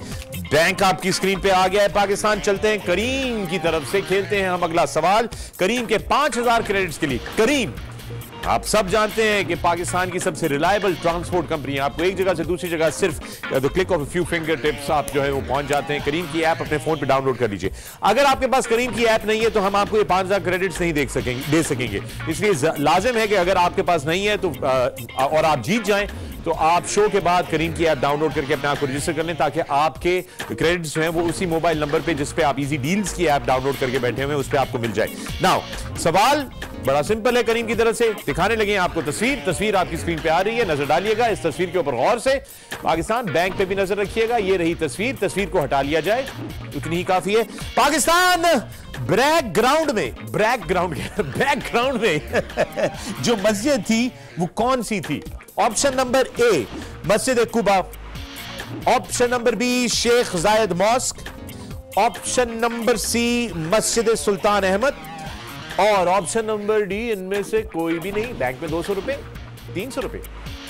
बैंक आपकी स्क्रीन पे आ गया है। पाकिस्तान चलते हैं करीम की तरफ से, खेलते हैं हम अगला सवाल करीम के 5000 क्रेडिट्स के लिए। करीम, आप सब जानते हैं कि पाकिस्तान की सबसे रिलायबल ट्रांसपोर्ट कंपनी है। आपको एक जगह से दूसरी जगह सिर्फ the click of a few finger tips आप जो है वो पहुंच जाते हैं। करीम की ऐप अपने फोन पे डाउनलोड कर लीजिए। अगर आपके पास करीम की ऐप नहीं है तो हम आपको ये 5000 क्रेडिट्स नहीं दे सकेंगे। इसलिए लाजिम है कि अगर आपके पास नहीं है तो और आप जीत जाएं तो आप शो के बाद करीम की ऐप डाउनलोड करके अपने आप को रजिस्टर कर लें, ताकि आपके क्रेडिट्स जो हैं वो उसी मोबाइल नंबर पे जिस पे आप इजी डील्स की ऐप डाउनलोड करके बैठे हुए हैं उस पे आपको मिल जाए। नाउ सवाल बड़ा सिंपल है, करीम की तरफ से दिखाने लगे आपको तस्वीर आपकी स्क्रीन पे आ रही है, नजर डालिएगा इस तस्वीर के ऊपर गौर से। पाकिस्तान बैंक पे भी नजर रखिएगा। ये रही तस्वीर को हटा लिया जाए, उतनी ही काफी है। पाकिस्तान बैकग्राउंड में जो मस्जिद थी वो कौन सी थी? Option number A Masjid Quba, option number B Sheikh Zayed mosque, option number C मस्जिद सुल्तान अहमद, और ऑप्शन नंबर डी इनमें से कोई भी नहीं। बैंक में 200 रुपए, 300 रुपए,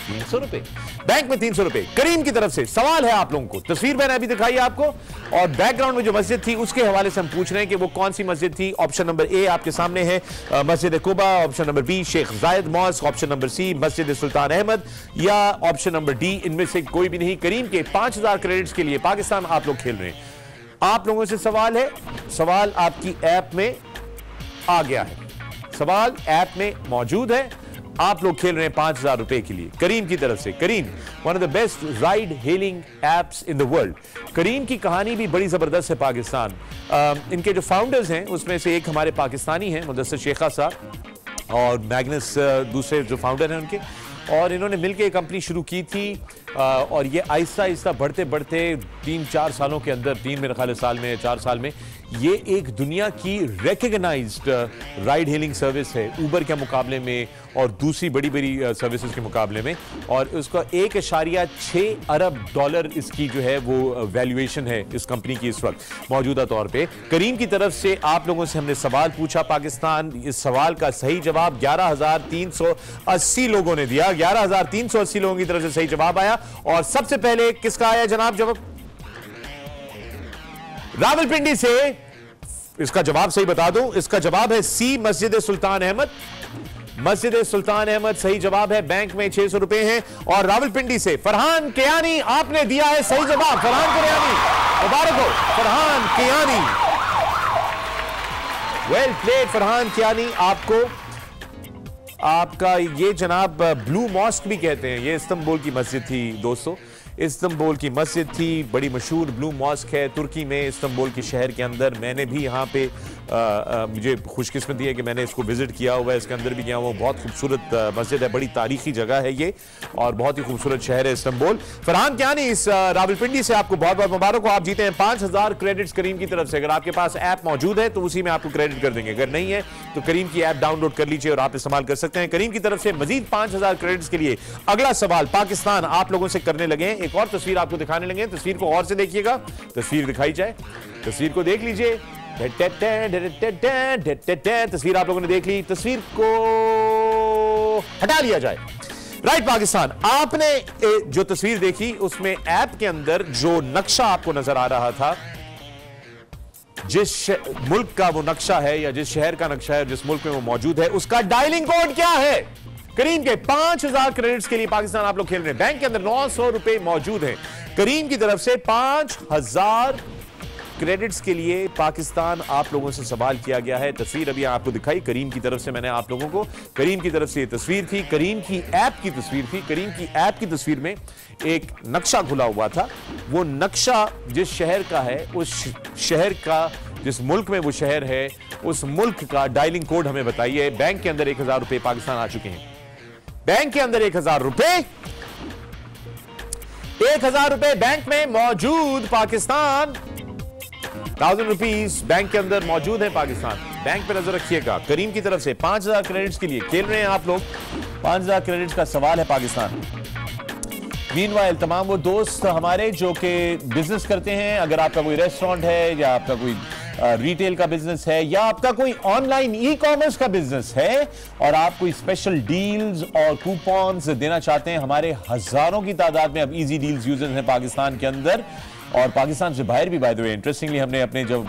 300 रुपए, बैंक में 300 रुपए। करीम की तरफ से सवाल है आप लोगों को, तस्वीर मैंने अभी दिखाई आपको और बैकग्राउंड में जो मस्जिद थी उसके हवाले से हम पूछ रहे हैं कि वो कौन सी मस्जिद थी। ऑप्शन नंबर ए आपके सामने है Masjid Quba, option number B Sheikh Zayed mosque, option number C मस्जिद सुल्तान अहमद, या ऑप्शन नंबर डी इनमें से कोई भी नहीं। करीम के 5000 क्रेडिट्स के लिए पाकिस्तान आप लोग खेल रहे हैं। आप लोगों से सवाल है, सवाल आपकी ऐप में आ गया है, सवाल ऐप में मौजूद है। आप लोग खेल रहे हैं 5000 रुपए के लिए करीम की तरफ से। Careem one of the best ride hailing apps in the world. Careem की कहानी भी बड़ी जबरदस्त है। पाकिस्तान इनके जो फाउंडर्स हैं उसमें से एक हमारे पाकिस्तानी हैं मुदस्सिर शेखा साहब और मैग्नस दूसरे जो फाउंडर हैं उनके, और इन्होंने मिलकर एक कंपनी शुरू की थी और ये आहिस्ता आहिस्ता बढ़ते बढ़ते 3-4 सालों के अंदर, 3 मेरे ख्याल साल में 4 साल में ये एक दुनिया की रिकॉग्नाइज्ड राइड हेलिंग सर्विस है उबर के मुकाबले में और दूसरी बड़ी बड़ी सर्विसेज के मुकाबले में, और उसका 1.6 अरब डॉलर इसकी जो है वो वैल्यूएशन है इस कंपनी की इस वक्त मौजूदा तौर पे। करीम की तरफ से आप लोगों से हमने सवाल पूछा पाकिस्तान, इस सवाल का सही जवाब 11,380 लोगों ने दिया। 11,380 लोगों की तरफ से सही जवाब आया। और सबसे पहले किसका आया जनाब जवाब? रावलपिंडी से। इसका जवाब सही बता दूं, इसका जवाब है सी, मस्जिद सुल्तान अहमद। मस्जिद सुल्तान अहमद सही जवाब है। बैंक में 600 रुपए हैं। और रावलपिंडी से फरहान कियानी, आपने दिया है सही जवाब। फरहान कियानी, मुबारक हो फरहान कियानी, वेल प्लेड फरहान कियानी। आपका ये जनाब ब्लू मॉस्क भी कहते हैं, ये इस्तांबुल की मस्जिद थी दोस्तों, इस्तांबुल की मस्जिद थी, बड़ी मशहूर ब्लू मॉस्क है तुर्की में, इस्तांबुल के शहर के अंदर। मैंने भी यहाँ पे मुझे खुशकिस्मती है कि मैंने इसको विजिट किया हुआ है, इसके अंदर भी गया हुआ। बहुत खूबसूरत मस्जिद है, बड़ी तारीखी जगह है ये, और बहुत ही खूबसूरत शहर है इस्तांबुल। फरहान कियानी, इस रावलपिंडी से आपको बहुत बहुत मुबारक हो। आप जीते हैं 5,000 क्रेडिट्स करीम की तरफ से। अगर आपके पास ऐप मौजूद है तो उसी में आपको क्रेडिट कर देंगे, अगर नहीं है तो करीम की ऐप डाउनलोड कर लीजिए और आप इस्तेमाल कर सकते हैं। करीम की तरफ से मजीद 5,000 क्रेडिट्स के लिए अगला सवाल पाकिस्तान आप लोगों से करने लगे हैं। एक और तस्वीर आपको दिखाने लगे, तस्वीर को और से देखिएगा, तस्वीर दिखाई जाए, तस्वीर को देख लीजिए। तस्वीर आप लोगों ने देख ली, तस्वीर को हटा लिया जाए। राइट पाकिस्तान, आपने जो तस्वीर देखी उसमें ऐप के अंदर जो नक्शा आपको नजर आ रहा था, जिस मुल्क का वो नक्शा है या जिस शहर का नक्शा है जिस मुल्क में वो मौजूद है, उसका डायलिंग कोड क्या है? करीम के 5,000 क्रेडिट्स के लिए पाकिस्तान आप लोग खेल रहे हैं। बैंक के अंदर 900 रुपए मौजूद हैं। करीम की तरफ से 5,000 क्रेडिट्स के लिए पाकिस्तान आप लोगों से सवाल किया गया है। तस्वीर अभी आपको दिखाई करीम की तरफ से मैंने आप लोगों को। करीम की तरफ से ये तस्वीर थी, करीम की ऐप की तस्वीर थी। करीम की ऐप की तस्वीर में एक नक्शा खुला हुआ था। वो नक्शा जिस शहर का है, उस शहर का, जिस मुल्क में वो शहर है, उस मुल्क का डायलिंग कोड हमें बताइए। बैंक के अंदर 1,000 रुपए पाकिस्तान आ चुके हैं। बैंक के अंदर 1,000 रुपए, 1,000 रुपए बैंक में मौजूद पाकिस्तान। 1,000 रुपीज बैंक के अंदर मौजूद है पाकिस्तान। बैंक पे नजर रखिएगा। करीम की तरफ से 5,000 क्रेडिट्स के लिए खेल रहे हैं आप लोग। 5,000 क्रेडिट्स का सवाल है पाकिस्तान। मीनवाइल तमाम वो दोस्त हमारे जो कि बिजनेस करते हैं, अगर आपका कोई रेस्टोरेंट है या आपका कोई रिटेल का बिजनेस है या आपका कोई ऑनलाइन ई कॉमर्स का बिजनेस है और आप कोई स्पेशल डील्स और कूपन्स देना चाहते हैं, हमारे हजारों की तादाद में अब इजी डील्स यूजर्स हैं पाकिस्तान के अंदर और पाकिस्तान से बाहर भी। बाय द वे इंटरेस्टिंगली हमने अपने जब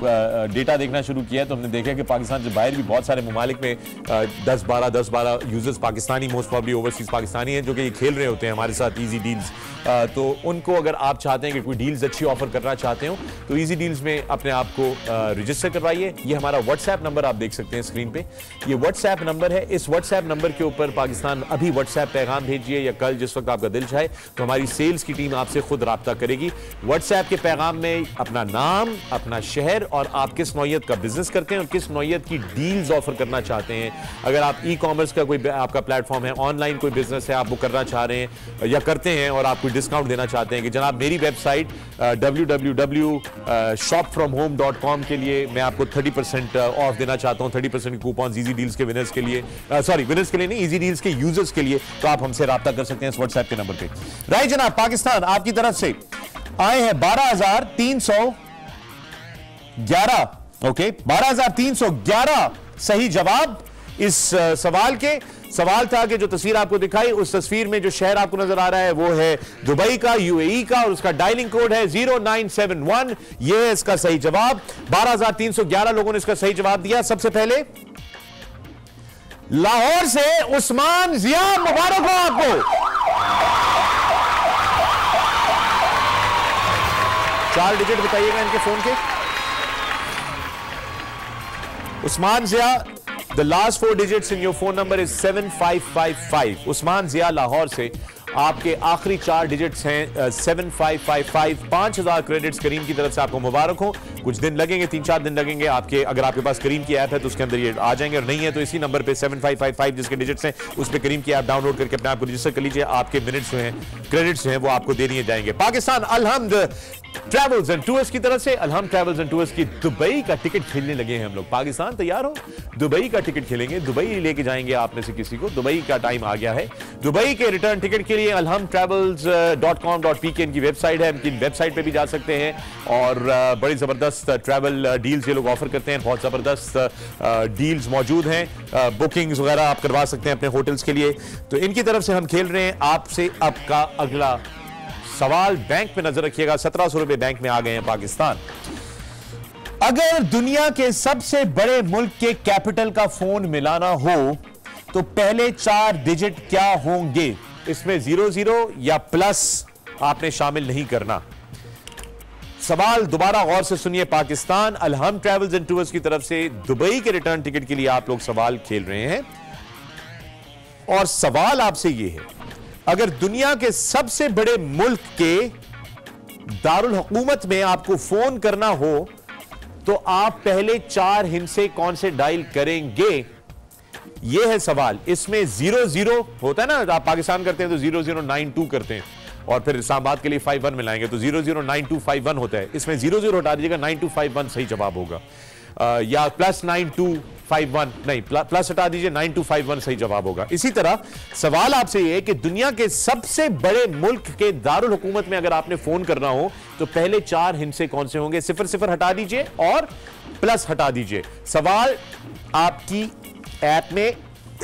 डेटा देखना शुरू किया तो हमने देखा कि पाकिस्तान से बाहर भी बहुत सारे ममालिक में 10-12 users Pakistani, most probably overseas Pakistani हैं जो कि खेल रहे होते हैं हमारे साथ इजी डील्स। तो उनको अगर आप चाहते हैं कि कोई डील्स अच्छी ऑफर करना चाहते हो तो इजी डील्स में अपने आप को रजिस्टर करवाइए। ये हमारा व्हाट्सएप नंबर आप देख सकते हैं स्क्रीन पे, ये व्हाट्सएप नंबर है। इस व्हाट्सएप नंबर के ऊपर पाकिस्तान अभी व्हाट्सएप पैगाम भेजिए या कल जिस वक्त आपका दिल चाहे तो हमारी सेल्स की टीम आपसे खुद राब्ता करेगी। व्हाट्सएप के पैगाम में अपना नाम, अपना शहर और आप किस नौयत का बिजनेस करते हैं और किस नौयत की डील्स ऑफर करना चाहते हैं। अगर आप ई कॉमर्स का कोई आपका प्लेटफॉर्म है, ऑनलाइन कोई बिजनेस है, आप वो करना चाह रहे हैं या करते हैं और आप कोई डिस्काउंट देना चाहते हैं कि जनाब मेरी वेबसाइट www.shopfromhome.com के लिए मैं आपको 30% ऑफ देना चाहता हूं, 30% कूपन इजी डील्स के विनर्स के लिए, सॉरी विनर्स के लिए नहीं, इजी डील्स के यूजर्स के लिए, तो आप हमसे राब्ता कर सकते हैं इस व्हाट्सएप के नंबर पे। राइट जनाब, पाकिस्तान आपकी तरफ से आए हैं 12,311, ओके 12,311 सही जवाब इस सवाल के। सवाल था कि जो तस्वीर आपको दिखाई उस तस्वीर में जो शहर आपको नजर आ रहा है वो है दुबई का, यूएई का, और उसका डायलिंग कोड है 0971। ये है इसका सही जवाब। 12,311 लोगों ने इसका सही जवाब दिया। सबसे पहले लाहौर से उस्मान जिया, मुबारक हो आपको। चार डिजिट बताइएगा इनके फोन के। उस्मान जिया, the last 4 digits in your phone number is 7555। Usman जिया लाहौर से आपके आखिरी 4 डिजिट्स हैं 7555। 5,000 क्रेडिट्स करीम की तरफ से आपको मुबारक हो। कुछ दिन लगेंगे, 3-4 दिन लगेंगे आपके। अगर आपके पास करीम की ऐप है तो उसके अंदर ये आ जाएंगे, और नहीं है तो इसी नंबर पे 7555 जिसके डिजिट्स हैं उस पे करीम की ऐप डाउनलोड करके अपने आप को रजिस्टर कर लीजिए। आपके मिनट्स जो हैं, क्रेडिट्स हैं, वो आपको दे दिए जाएंगे। पाकिस्तान अलहम्द ट्रैवल्स एंड टूर्स की तरफ से अलहम्द ट्रैवल्स एंड टूर्स की दुबई का टिकट खेलने लगे हैं हम लोग। पाकिस्तान तैयार हो, दुबई का टिकट खेलेंगे, दुबई लेके जाएंगे आप में से किसी को। दुबई का टाइम आ गया है। दुबई के रिटर्न टिकट के लिए alhamdtravels.com.pk इनकी वेबसाइट है, इनकी वेबसाइट पे भी जा सकते हैं, और बड़ी जबरदस्त ट्रैवल डील्स ये लोग ऑफर करते हैं। बहुत जबरदस्त डील्स मौजूद हैं, बुकिंग्स वगैरह आप करवा सकते हैं अपने होटल्स के लिए। तो इनकी तरफ से हम खेल रहे हैं आपसे। अब का अगला सवाल, बैंक पे नजर रखिएगा। 1700 रुपए बैंक में आ गए हैं पाकिस्तान। अगर दुनिया के सबसे बड़े मुल्क के कैपिटल का फोन मिलाना हो तो पहले 4 डिजिट क्या होंगे? इसमें 00 या प्लस आपने शामिल नहीं करना। सवाल दोबारा गौर से सुनिए। पाकिस्तान अलहम्द ट्रैवल्स एंड टूर्स की तरफ से दुबई के रिटर्न टिकट के लिए आप लोग सवाल खेल रहे हैं, और सवाल आपसे यह है, अगर दुनिया के सबसे बड़े मुल्क के दारुल हुकूमत में आपको फोन करना हो तो आप पहले 4 हिंसे कौन से डायल करेंगे? यह है सवाल। इसमें 00 होता है ना, आप पाकिस्तान करते हैं तो 0092 करते हैं, और फिर इस्लामाबाद के लिए 51 मिलाएंगे तो 009251 होता है। इसमें 00 हटा दीजिएगा, 9251 सही जवाब होगा। या प्लस 9251 नहीं, प्लस हटा दीजिए, 9251 सही जवाब होगा। इसी तरह सवाल आपसे यह है कि दुनिया के सबसे बड़े मुल्क के दारुल हुकूमत में अगर आपने फोन करना हो तो पहले 4 हिंसे कौन से होंगे? 00 हटा दीजिए और प्लस हटा दीजिए। सवाल आपकी ऐप में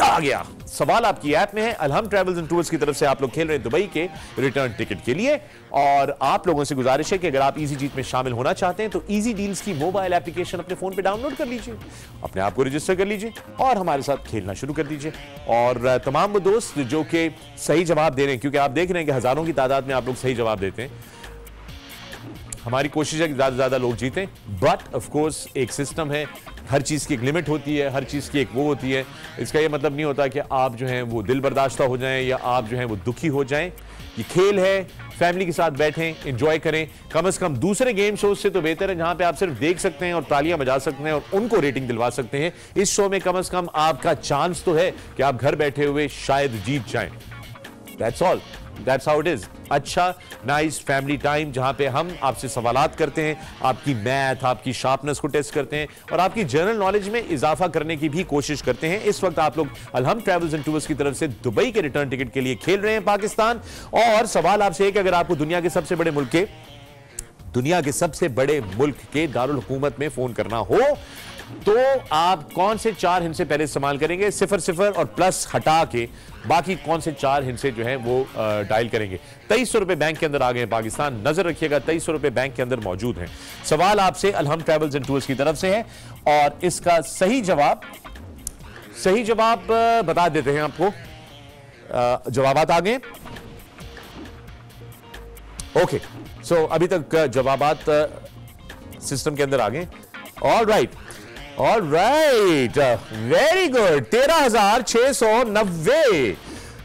आ गया। सवाल आपकी ऐप में है। अलहम्द ट्रैवल्स एंड टूर्स की तरफ से आप लोग खेल रहे हैं दुबई के रिटर्न टिकट के लिए, और आप लोगों से गुजारिश है कि अगर आप इजी जीत में शामिल होना चाहते हैं तो इजी डील्स की मोबाइल एप्लीकेशन अपने फोन पे डाउनलोड कर लीजिए, अपने आप को रजिस्टर कर लीजिए और हमारे साथ खेलना शुरू कर दीजिए। और तमाम वो दोस्त जो कि सही जवाब दे रहे हैं, क्योंकि आप देख रहे हैं कि हजारों की तादाद में आप लोग सही जवाब देते हैं, हमारी कोशिश है कि ज्यादा से ज्यादा लोग जीतें, बट ऑफ कोर्स एक सिस्टम है, हर चीज की एक लिमिट होती है, हर चीज की एक वो होती है। इसका ये मतलब नहीं होता कि आप जो हैं वो दिल बर्दाश्ता हो जाएं या आप जो हैं वो दुखी हो जाएं। ये खेल है, फैमिली के साथ बैठें, एंजॉय करें। कम से कम दूसरे गेम शो से तो बेहतर है जहां पे आप सिर्फ देख सकते हैं और तालियां बजा सकते हैं और उनको रेटिंग दिलवा सकते हैं। इस शो में कम से कम आपका चांस तो है कि आप घर बैठे हुए शायद जीत जाएं। That's all, that's how it is. अच्छा नाइस फैमिली टाइम जहां पे हम आपसे सवालात करते हैं, आपकी मैथ, आपकी शार्पनेस को टेस्ट करते हैं और आपकी जनरल नॉलेज में इजाफा करने की भी कोशिश करते हैं। इस वक्त आप लोग अलहम्द ट्रैवल्स एंड टूर्स की तरफ से दुबई के रिटर्न टिकट के लिए खेल रहे हैं पाकिस्तान। और सवाल आपसे है कि अगर आपको दुनिया के सबसे बड़े मुल्क के दारुल हुकूमत में फोन करना हो तो आप कौन से 4 हिंसे पहले इस्तेमाल करेंगे? 00 और प्लस हटा के बाकी कौन से 4 हिंसे जो हैं वो डायल करेंगे। 2300 रुपए बैंक के अंदर आ गए पाकिस्तान। नजर रखिएगा, 2300 रुपए बैंक के अंदर मौजूद हैं। सवाल आपसे अलहम्द ट्रैवल्स एंड टूर्स की तरफ से है और इसका सही जवाब बता देते हैं आपको। जवाबात आ गए। ओके, सो अभी तक जवाबात सिस्टम के अंदर आ गए। All right, very good. 13,690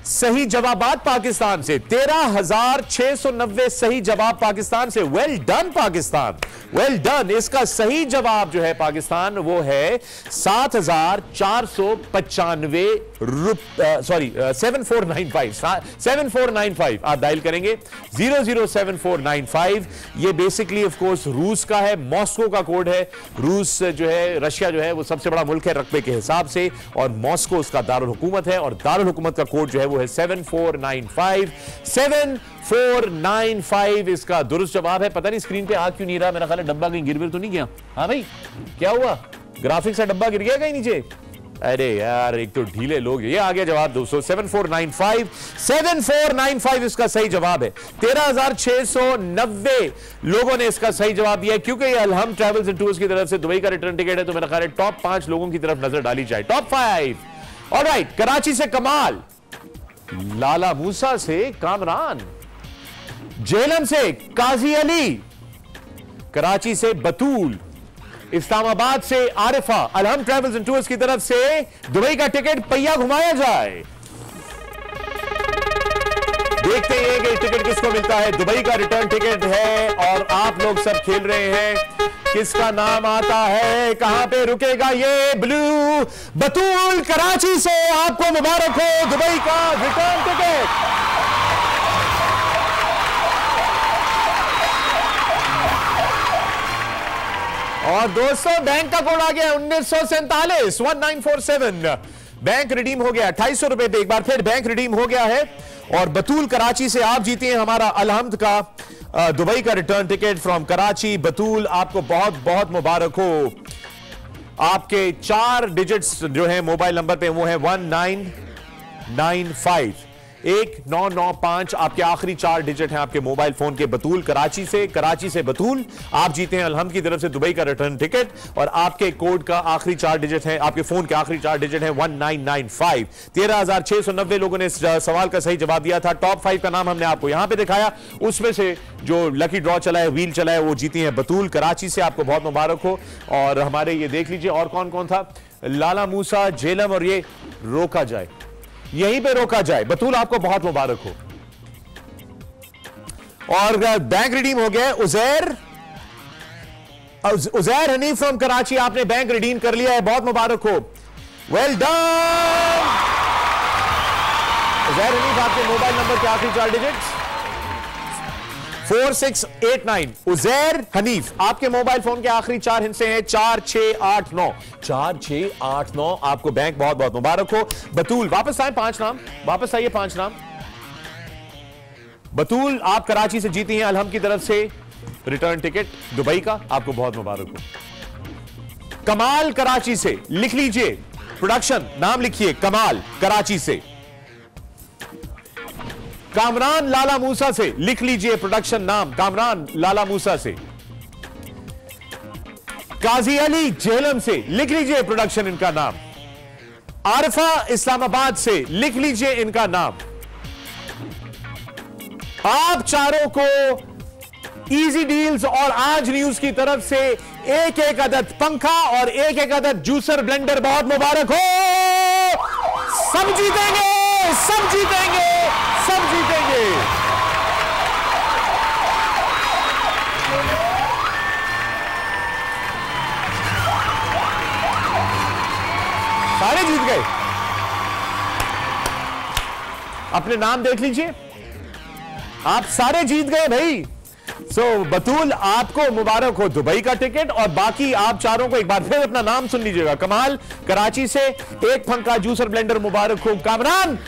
सही जवाबात पाकिस्तान से। 13,690 सही जवाब पाकिस्तान से। Well done Pakistan, well done. इसका सही जवाब जो है पाकिस्तान वो है 7,495 सॉरी 7495 आप डायल करेंगे 007495। ये बेसिकली ऑफ कोर्स रूस का है, मॉस्को का कोड है। रूस जो है, रशिया जो है वो सबसे बड़ा मुल्क है रकबे के हिसाब से, और मॉस्को उसका दारुल हुकूमत है और दारुल हुकूमत का कोड जो है वो है 7495। 7495 इसका दुरुस्त जवाब है। पता नहीं स्क्रीन पे आ क्यों नहीं रहा, मेरा ख्याल है डब्बा कहीं गिर तो नहीं गया। हाँ भाई, क्या हुआ? ग्राफिक्स का डब्बा गिर गया कहीं नीचे? अरे यार, एक तो ढीले लोग। ये आ गया जवाब दोस्तों, 7495 इसका सही जवाब है। 13,690 लोगों ने इसका सही जवाब दिया। क्योंकि ये अलहम्द ट्रैवल्स एंड टूर्स की तरफ से दुबई का रिटर्न टिकट है तो मेरा ख्याल है टॉप 5 लोगों की तरफ नजर डाली जाए। टॉप 5। ऑलराइट, कराची से कमाल, लाला मूसा से कामरान, जेलम से काजी अली, कराची से बतूल, इस्लामाबाद से आरिफा। अलहम्द ट्रैवल्स एंड टूर्स की तरफ से दुबई का टिकट पहिया घुमाया जाए। देखते हैं कि टिकट किसको मिलता है। दुबई का रिटर्न टिकट है और आप लोग सब खेल रहे हैं किसका नाम आता है, कहां पे रुकेगा ये ब्लू। बतूल कराची से आपको मुबारक हो दुबई का रिटर्न टिकट। और दोस्तों बैंक का कोड आ गया 1947 1947। बैंक रिडीम हो गया 2800 रुपए पे, एक बार फिर बैंक रिडीम हो गया है। और बतूल कराची से आप जीते हैं हमारा अलहम्द का दुबई का रिटर्न टिकट फ्रॉम कराची। बतूल आपको बहुत बहुत मुबारक हो। आपके 4 डिजिट्स जो है मोबाइल नंबर पे वो है 1995 1995 आपके आखिरी 4 डिजिट हैं आपके मोबाइल फोन के। बतूल कराची से बतूल आप जीते हैं अलहम्द की तरफ से दुबई का रिटर्न टिकट। और आपके कोड का आखिरी 4 डिजिट है, आपके फोन के आखिरी 4 डिजिट हैं 1995। 13,690 लोगों ने इस सवाल का सही जवाब दिया था। टॉप 5 का नाम हमने आपको यहां पे दिखाया, उसमें से जो लकी ड्रॉ चला है, व्हील चला है, वो जीती है बतूल कराची से। आपको बहुत मुबारक हो। और हमारे ये देख लीजिए और कौन कौन था, लाला मूसा, जेलम और ये रोका जाए, यहीं पे रोका जाए। बतूल आपको बहुत मुबारक हो। और बैंक रिडीम हो गया उजैर हनीफ फ्रॉम कराची, आपने बैंक रिडीम कर लिया है, बहुत मुबारक हो। Well done Uzair Hanif. आपके मोबाइल नंबर के आखिरी 4 डिजिट्स 4689। उजैर हनीफ आपके मोबाइल फोन के आखिरी 4 हिस्से हैं 4689 4689। आपको बैंक बहुत बहुत मुबारक हो। बतूल वापस आए 5 नाम, वापस आइए 5 नाम। बतूल आप कराची से जीती हैं अलहम्द की तरफ से रिटर्न टिकट दुबई का, आपको बहुत मुबारक हो। कमाल कराची से लिख लीजिए, प्रोडक्शन नाम लिखिए कमाल कराची से। कामरान लाला मूसा से लिख लीजिए प्रोडक्शन नाम कामरान लाला मूसा से। काजी अली जेहलम से लिख लीजिए प्रोडक्शन इनका नाम। आरिफा इस्लामाबाद से लिख लीजिए इनका नाम। आप चारों को इजी डील्स और आज न्यूज की तरफ से एक एक अदद पंखा और एक एक अदद जूसर ब्लेंडर बहुत मुबारक हो। सब जीतेंगे, सब जीतेंगे, सब जीतेंगे। सारे जीत गए। अपने नाम देख लीजिए, आप सारे जीत गए भाई। बतूल आपको मुबारक हो दुबई का टिकट। और बाकी आप चारों को एक बार फिर अपना नाम सुन लीजिएगा। कमाल कराची से एक पंखा जूसर ब्लेंडर मुबारक हो। कामरान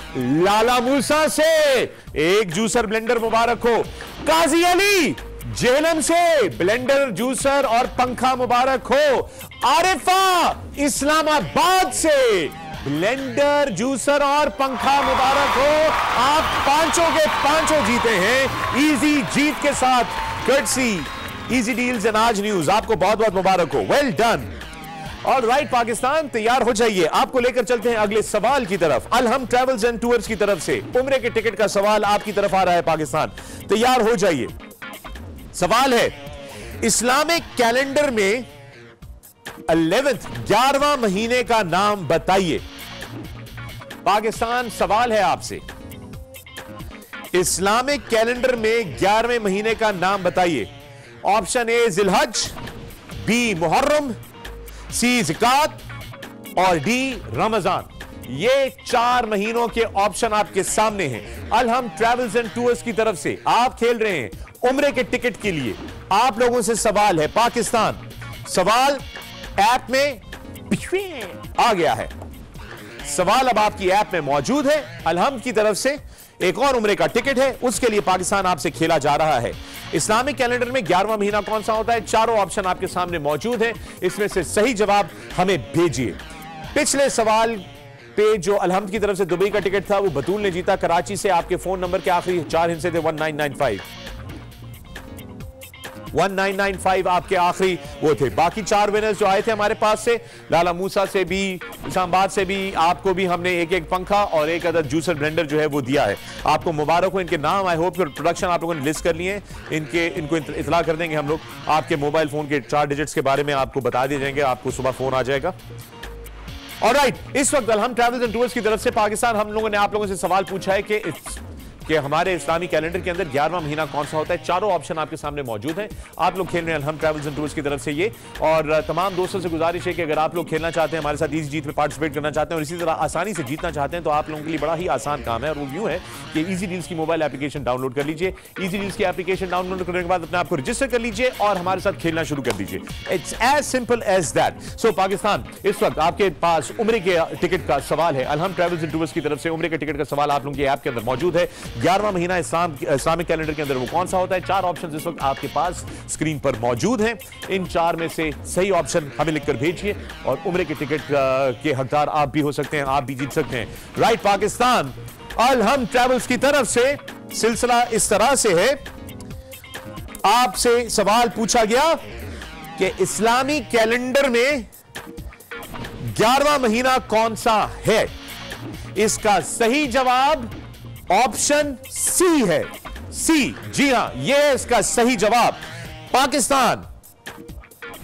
लाला मूसा से एक जूसर ब्लेंडर मुबारक हो। काजी अली जेहलम से ब्लेंडर जूसर और पंखा मुबारक हो। आरिफा इस्लामाबाद से ब्लेंडर जूसर और पंखा मुबारक हो। आप पांचों के पांचों जीते हैं इजी जीत के साथ, कर्टसी इजी डील्स एंड आज न्यूज। आपको बहुत बहुत मुबारक हो। Well done. और राइट पाकिस्तान तैयार हो जाइए, आपको लेकर चलते हैं अगले सवाल की तरफ। अलहम्द ट्रैवल्स एंड टूर्स की तरफ से उम्रे के टिकट का सवाल आपकी तरफ आ रहा है। पाकिस्तान तैयार हो जाइए। सवाल है, इस्लामिक कैलेंडर में 11वां महीने का नाम बताइए। पाकिस्तान सवाल है आपसे, इस्लामिक कैलेंडर में 11वें महीने का नाम बताइए। ऑप्शन ए जिलहज, बी मुहर्रम, सी ज़िकात और डी रमजान। ये 4 महीनों के ऑप्शन आपके सामने हैं। अलहम्द ट्रैवल्स एंड टूर्स की तरफ से आप खेल रहे हैं उम्रे के टिकट के लिए। आप लोगों से सवाल है, पाकिस्तान सवाल ऐप में आ गया है। सवाल अब आपकी ऐप में मौजूद है। अलहम्द की तरफ से एक और उम्रे का टिकट है, उसके लिए पाकिस्तान आपसे खेला जा रहा है। इस्लामिक कैलेंडर में 11वां महीना कौन सा होता है? चारों ऑप्शन आपके सामने मौजूद है, इसमें से सही जवाब हमें भेजिए। पिछले सवाल पे जो अलहम्द की तरफ से दुबई का टिकट था वो बतूल ने जीता कराची से। आपके फोन नंबर के आखिरी 4 हिस्से थे 1995 1995 आपके आखिरी वो थे। बाकी 4 विनर्स जो आए थे हमारे पास से, लाला मूसा से भी, इस्लामाबाद से भी, आपको भी हमने एक एक पंखा और एक अदद जूसर ब्लेंडर जो है वो दिया है। आपको मुबारक हो। इनके नाम आई होप प्रोडक्शन आप लोगों ने लिस्ट कर लिए हैं। इनको इतला कर देंगे हम लोग। आपके मोबाइल फोन के 4 डिजिट्स के बारे में आपको बता दिए जाएंगे, आपको सुबह फोन आ जाएगा। ऑलराइट, इस वक्त अलहम्द ट्रैवल्स एंड टूर्स की तरफ से पाकिस्तान हम लोगों ने आप लोगों से सवाल पूछा है कि कि हमारे इस्लामी कैलेंडर के अंदर 11वां महीना कौन सा होता है। चारों ऑप्शन आपके सामने मौजूद हैं। आप लोग खेल रहे हैं अलहम ट्रैवल्स एंड टूर्स की तरफ से ये, और तमाम दोस्तों से गुजारिश है कि अगर आप लोग खेलना चाहते हैं, हमारे साथ इजी जीत में पार्टिसिपेट करना चाहते हैं और इसी तरह आसानी से जीतना चाहते हैं, तो आप लोगों के लिए बड़ा ही आसान काम है और वो यूं है कि इजी डील्स की मोबाइल एप्लीकेशन डाउनलोड कर लीजिए। इजी डील्स की एप्लीकेशन डाउनलोड करने के बाद अपने आप को रजिस्टर कर लीजिए और हमारे साथ खेलना शुरू कर दीजिए। It's as simple as that. So Pakistan, इस वक्त आपके पास उम्रे के टिकट का सवाल है। अलहम ट्रैवल्स एंड टूर्स की तरफ से उम्रे के टिकट का सवाल आप लोगों के ऐप के अंदर मौजूद है। 11वां महीना इस्लामिक कैलेंडर के अंदर वो कौन सा होता है। 4 ऑप्शन इस वक्त आपके पास स्क्रीन पर मौजूद हैं। इन 4 में से सही ऑप्शन हमें लिखकर भेजिए और उम्रे के टिकट के हकदार आप भी हो सकते हैं, आप भी जीत सकते हैं। राइट पाकिस्तान, अलहम ट्रैवल्स की तरफ से सिलसिला इस तरह से है, आपसे सवाल पूछा गया कि इस्लामी कैलेंडर में 11वां महीना कौन सा है। इसका सही जवाब ऑप्शन सी है। सी, जी हां, यह है इसका सही जवाब। पाकिस्तान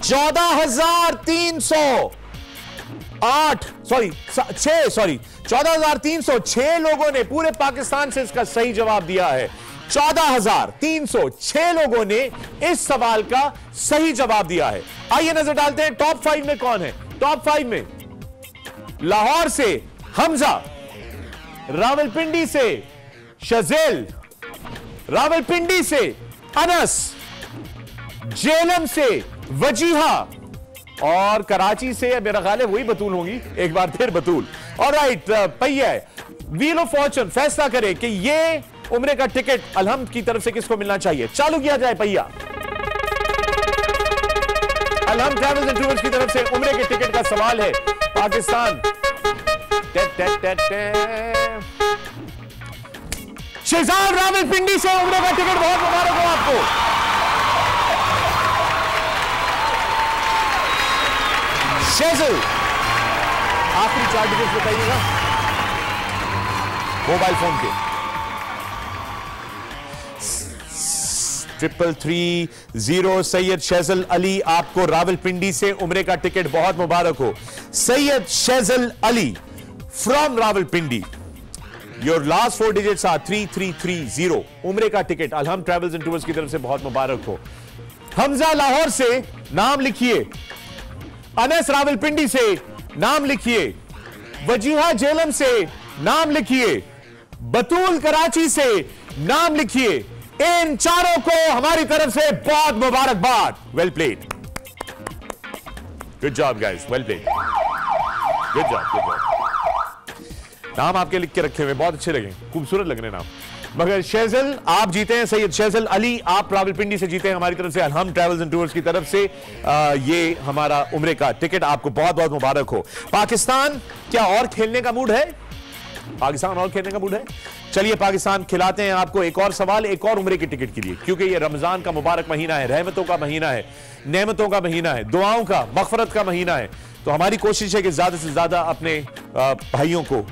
14,306 लोगों ने पूरे पाकिस्तान से इसका सही जवाब दिया है। 14,306 लोगों ने इस सवाल का सही जवाब दिया है। आइए नजर डालते हैं टॉप 5 में कौन है। टॉप 5 में लाहौर से हमजा, रावलपिंडी से शजेल, रावलपिंडी से अनस, जेलम से वजीहा और कराची से मेरा ख्याल है वही बतूल होंगी, एक बार फिर बतूल। ऑलराइट, पहिया व्हील ऑफ फॉर्चून फैसला करे कि ये उम्रे का टिकट अलहम की तरफ से किसको मिलना चाहिए। चालू किया जाए पहिया। अलहम ट्रैवल्स एंड टूर्स की तरफ से उम्रे के टिकट का सवाल है। पाकिस्तान शहजाद रावलपिंडी से उम्रे का टिकट, बहुत मुबारक हो आपको। शेजल, आखिरी 4 डिजिट बताइएगा मोबाइल फोन के। 3330। सैयद शैजल अली, आपको रावलपिंडी से उम्रे का टिकट, बहुत मुबारक हो। Syed Shaijal Ali from Rawalpindi, your last 4 digits are 3330। उम्रे का ticket Alham Travels and Tours की तरफ से बहुत मुबारक हो। हमजा लाहौर से नाम लिखिए, अनस रावलपिंडी से नाम लिखिए, वजीहा जेलम से नाम लिखिए, बतूल कराची से नाम लिखिए। इन चारों को हमारी तरफ से बहुत मुबारकबाद। Well played, good job guys, well played, good job, good job. नाम आपके लिख के रखे हुए बहुत अच्छे लगे, खूबसूरत लग रहे नाम। मगर शैजल आप जीते हैं, सैयद शैजल अली आप रावलपिंडी से जीते हैं हमारी तरफ से अलहम ट्रैवल्स एंड टूर्स की तरफ से ये हमारा उम्रे का टिकट, आपको बहुत बहुत मुबारक हो। पाकिस्तान, क्या और खेलने का मूड है? पाकिस्तान और खेलने का मूड है? चलिए पाकिस्तान खिलाते हैं आपको एक और सवाल, एक और उम्रे के टिकट के लिए, क्योंकि ये रमजान का मुबारक महीना है, रहमतों का महीना है, नेमतों का महीना है, दुआओं का, मगफरत का महीना है। तो हमारी कोशिश है कि ज्यादा से ज्यादा अपने भाइयों को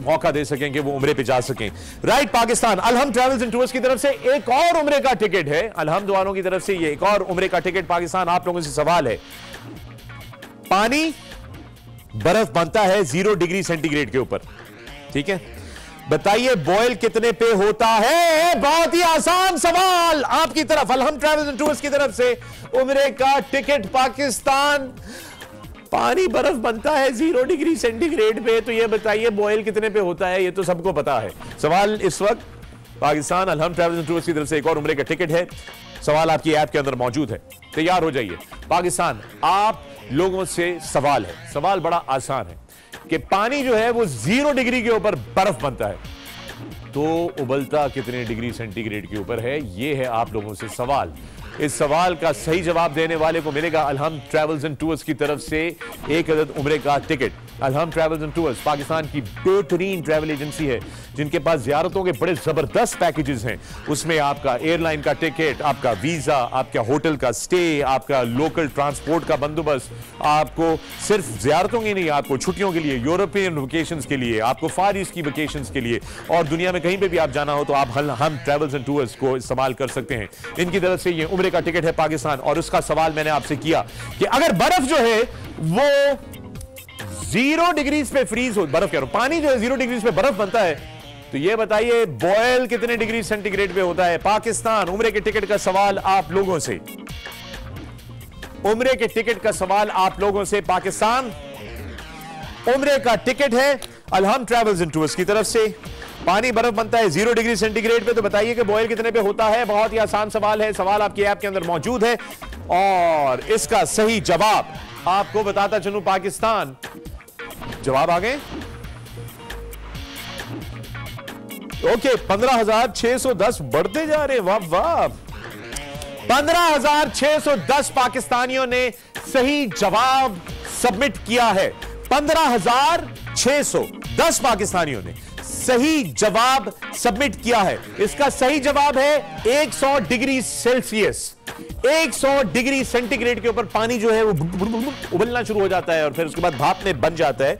मौका दे सकें कि वो उम्रे पे जा सकें। Right Pakistan, अलहम Travels and Tours की तरफ से एक और उम्रे का टिकट है। अलहम दुआनों की तरफ से ये एक और उम्रे का टिकट। पाकिस्तान, आप लोगों से सवाल है, पानी बर्फ बनता है 0 डिग्री सेंटीग्रेड के ऊपर, ठीक है, बताइए बॉयल कितने पे होता है? बहुत ही आसान सवाल आपकी तरफ, अलहम ट्रैवल्स एंड टूर्स की तरफ से उम्रे का टिकट। पाकिस्तान, पानी बर्फ बनता है 0 डिग्री सेंटीग्रेड पे, तो ये बताइए बॉयल कितने पे होता है? ये तो सबको पता है। सवाल इस वक्त पाकिस्तान, अलहम ट्रैवल्स एंड टूर्स की तरफ से एक और उम्रे का टिकट है। सवाल आपकी ऐप के अंदर मौजूद है, तैयार हो जाइए। पाकिस्तान, आप लोगों से सवाल है, सवाल बड़ा आसान है कि पानी जो है वो 0 डिग्री के ऊपर बर्फ बनता है, तो उबलता कितने डिग्री सेंटीग्रेड के ऊपर है? ये है आप लोगों से सवाल। इस सवाल का सही जवाब देने वाले को मिलेगा अलहम ट्रैवल्स एंड टूर्स की तरफ से एक अदद उम्रे का ticket. Alham Travels and tours Pakistan की बेहतरीन ट्रैवल एजेंसी है, जिनके पास ज़ियारतों के बड़े जबरदस्त पैकेजेस हैं। उसमें आपका एयरलाइन का टिकट, आपका वीजा, आपका होटल का स्टे, आपका लोकल ट्रांसपोर्ट का बंदोबस्त, आपको सिर्फ ज़ियारतों की नहीं, आपको छुट्टियों के लिए, यूरोपियन वेकेशंस के लिए, आपको फार ईस्ट की वेकेशंस के लिए, और दुनिया में कहीं पे भी आप जाना हो तो आप अलहम ट्रैवल्स एंड टूर्स को इस्तेमाल कर सकते हैं। इनकी तरफ से ये उम्रे का टिकट है पाकिस्तान। और उसका सवाल मैंने आपसे किया कि अगर बर्फ जो है वो 0 डिग्री पे फ्रीज हो, बर्फ कह रहा हूं, पानी जो है 0 डिग्री पे बर्फ बनता है, तो ये बताइए बॉयल कितने डिग्री सेंटीग्रेड पे होता है? पाकिस्तान, उम्रे के टिकट का सवाल आप लोगों से, उम्रे के टिकट का सवाल आप लोगों से। पाकिस्तान उम्रे का टिकट है अलहम ट्रैवल्स एंड टूर्स की तरफ से। पानी बर्फ बनता है 0 डिग्री सेंटीग्रेड पे, तो बताइए कि बॉयल कितने पे होता है? बहुत ही आसान सवाल है, सवाल आपकी ऐप के अंदर मौजूद है और इसका सही जवाब आपको बताता चलूं। पाकिस्तान, जवाब आ गए? ओके, 15,610 बढ़ते जा रहे, वाह वाह। 15,610 पाकिस्तानियों ने सही जवाब सबमिट किया है। 15,610 पाकिस्तानियों ने सही जवाब सबमिट किया है। इसका सही जवाब है 100 डिग्री सेल्सियस। 100 डिग्री सेंटीग्रेड के ऊपर पानी जो है वो उबलना शुरू हो जाता है और फिर उसके बाद भाप में बन जाता है।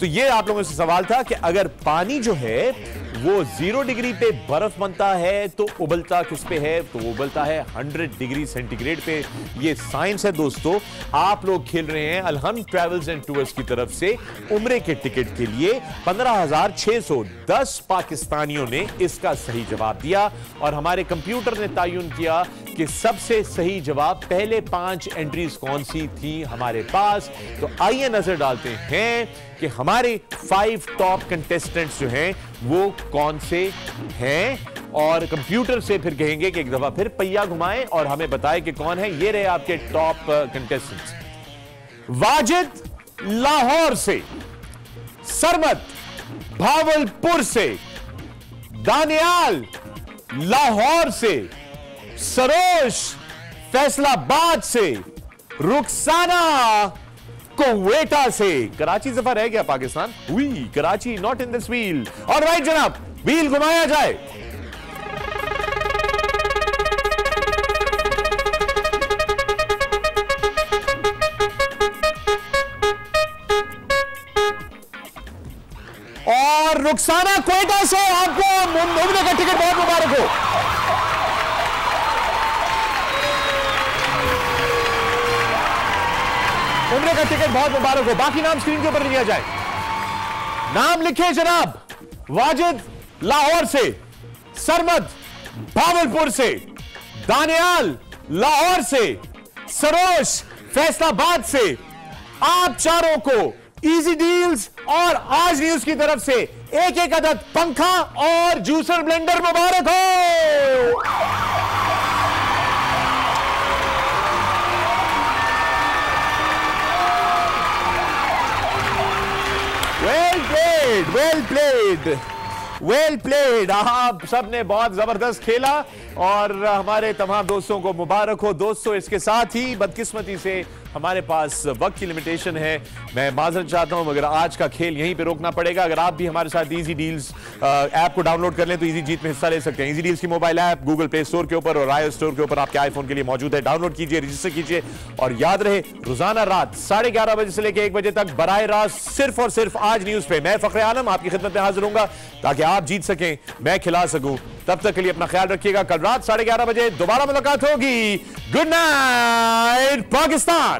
तो ये आप लोगों से सवाल था कि अगर पानी जो है वो 0 डिग्री पे बर्फ बनता है तो उबलता किस पे है? तो उबलता है 100 डिग्री सेंटीग्रेड पे। ये साइंस है दोस्तों। आप लोग खेल रहे हैं अलहम ट्रैवल्स एंड टूर्स की तरफ से उम्रे के टिकट के लिए। 15,610 पाकिस्तानियों ने इसका सही जवाब दिया और हमारे कंप्यूटर ने तयन किया कि सबसे सही जवाब पहले 5 एंट्रीज कौन सी थी हमारे पास। तो आइए नजर डालते हैं कि हमारे 5 टॉप कंटेस्टेंट्स जो हैं वो कौन से हैं और कंप्यूटर से फिर कहेंगे कि एक दफा फिर पहिया घुमाएं और हमें बताएं कि कौन है। ये रहे आपके टॉप कंटेस्टेंट्स। वाजिद लाहौर से, सरमद भावलपुर से, दानियाल लाहौर से, सरोज फैसलाबाद से, रुखसाना कुवेटा से। कराची सफर रह गया Pakistan. We Karachi not in this wheel. और राइट जनाब, व्हील घुमाया जाए। और रुखसाना क्वेटा से आपको उम्रे का टिकट बहुत मुबारक हो। उम्रे का टिकट बहुत मुबारक हो। बाकी नाम स्क्रीन के ऊपर लिया जाए। नाम लिखे जनाब। वाजिद लाहौर से, सरमद भावलपुर से, दानियाल लाहौर से, सरोज फैसलाबाद से। आप चारों को इजी डील्स और आज न्यूज की तरफ से एक अदद पंखा और जूसर ब्लेंडर मुबारक हो। Well played. आप सबने बहुत जबरदस्त खेला और हमारे तमाम दोस्तों को मुबारक हो। दोस्तों, इसके साथ ही बदकिस्मती से हमारे पास वक्त की लिमिटेशन है। मैं माजरत चाहता हूं मगर आज का खेल यहीं पे रोकना पड़ेगा। अगर आप भी हमारे साथ इजी डील्स ऐप को डाउनलोड कर लें तो इजी जीत में हिस्सा ले सकते हैं। इजी डील्स की mobile app Google play store के ऊपर और iOS स्टोर के ऊपर आपके आईफोन के लिए मौजूद है। डाउनलोड कीजिए, रजिस्टर कीजिए और याद रहे रोजाना रात 11:30 बजे से लेकर 1 बजे तक बराह रास्त सिर्फ और सिर्फ आज न्यूज पे मैं फखरे आलम आपकी खिदमत में हाजिर होऊंगा ताकि आप जीत सकें, मैं खिला सकूं। तब तक के लिए अपना ख्याल रखिएगा। कल रात 11:30 बजे दोबारा मुलाकात होगी। Good night Pakistan.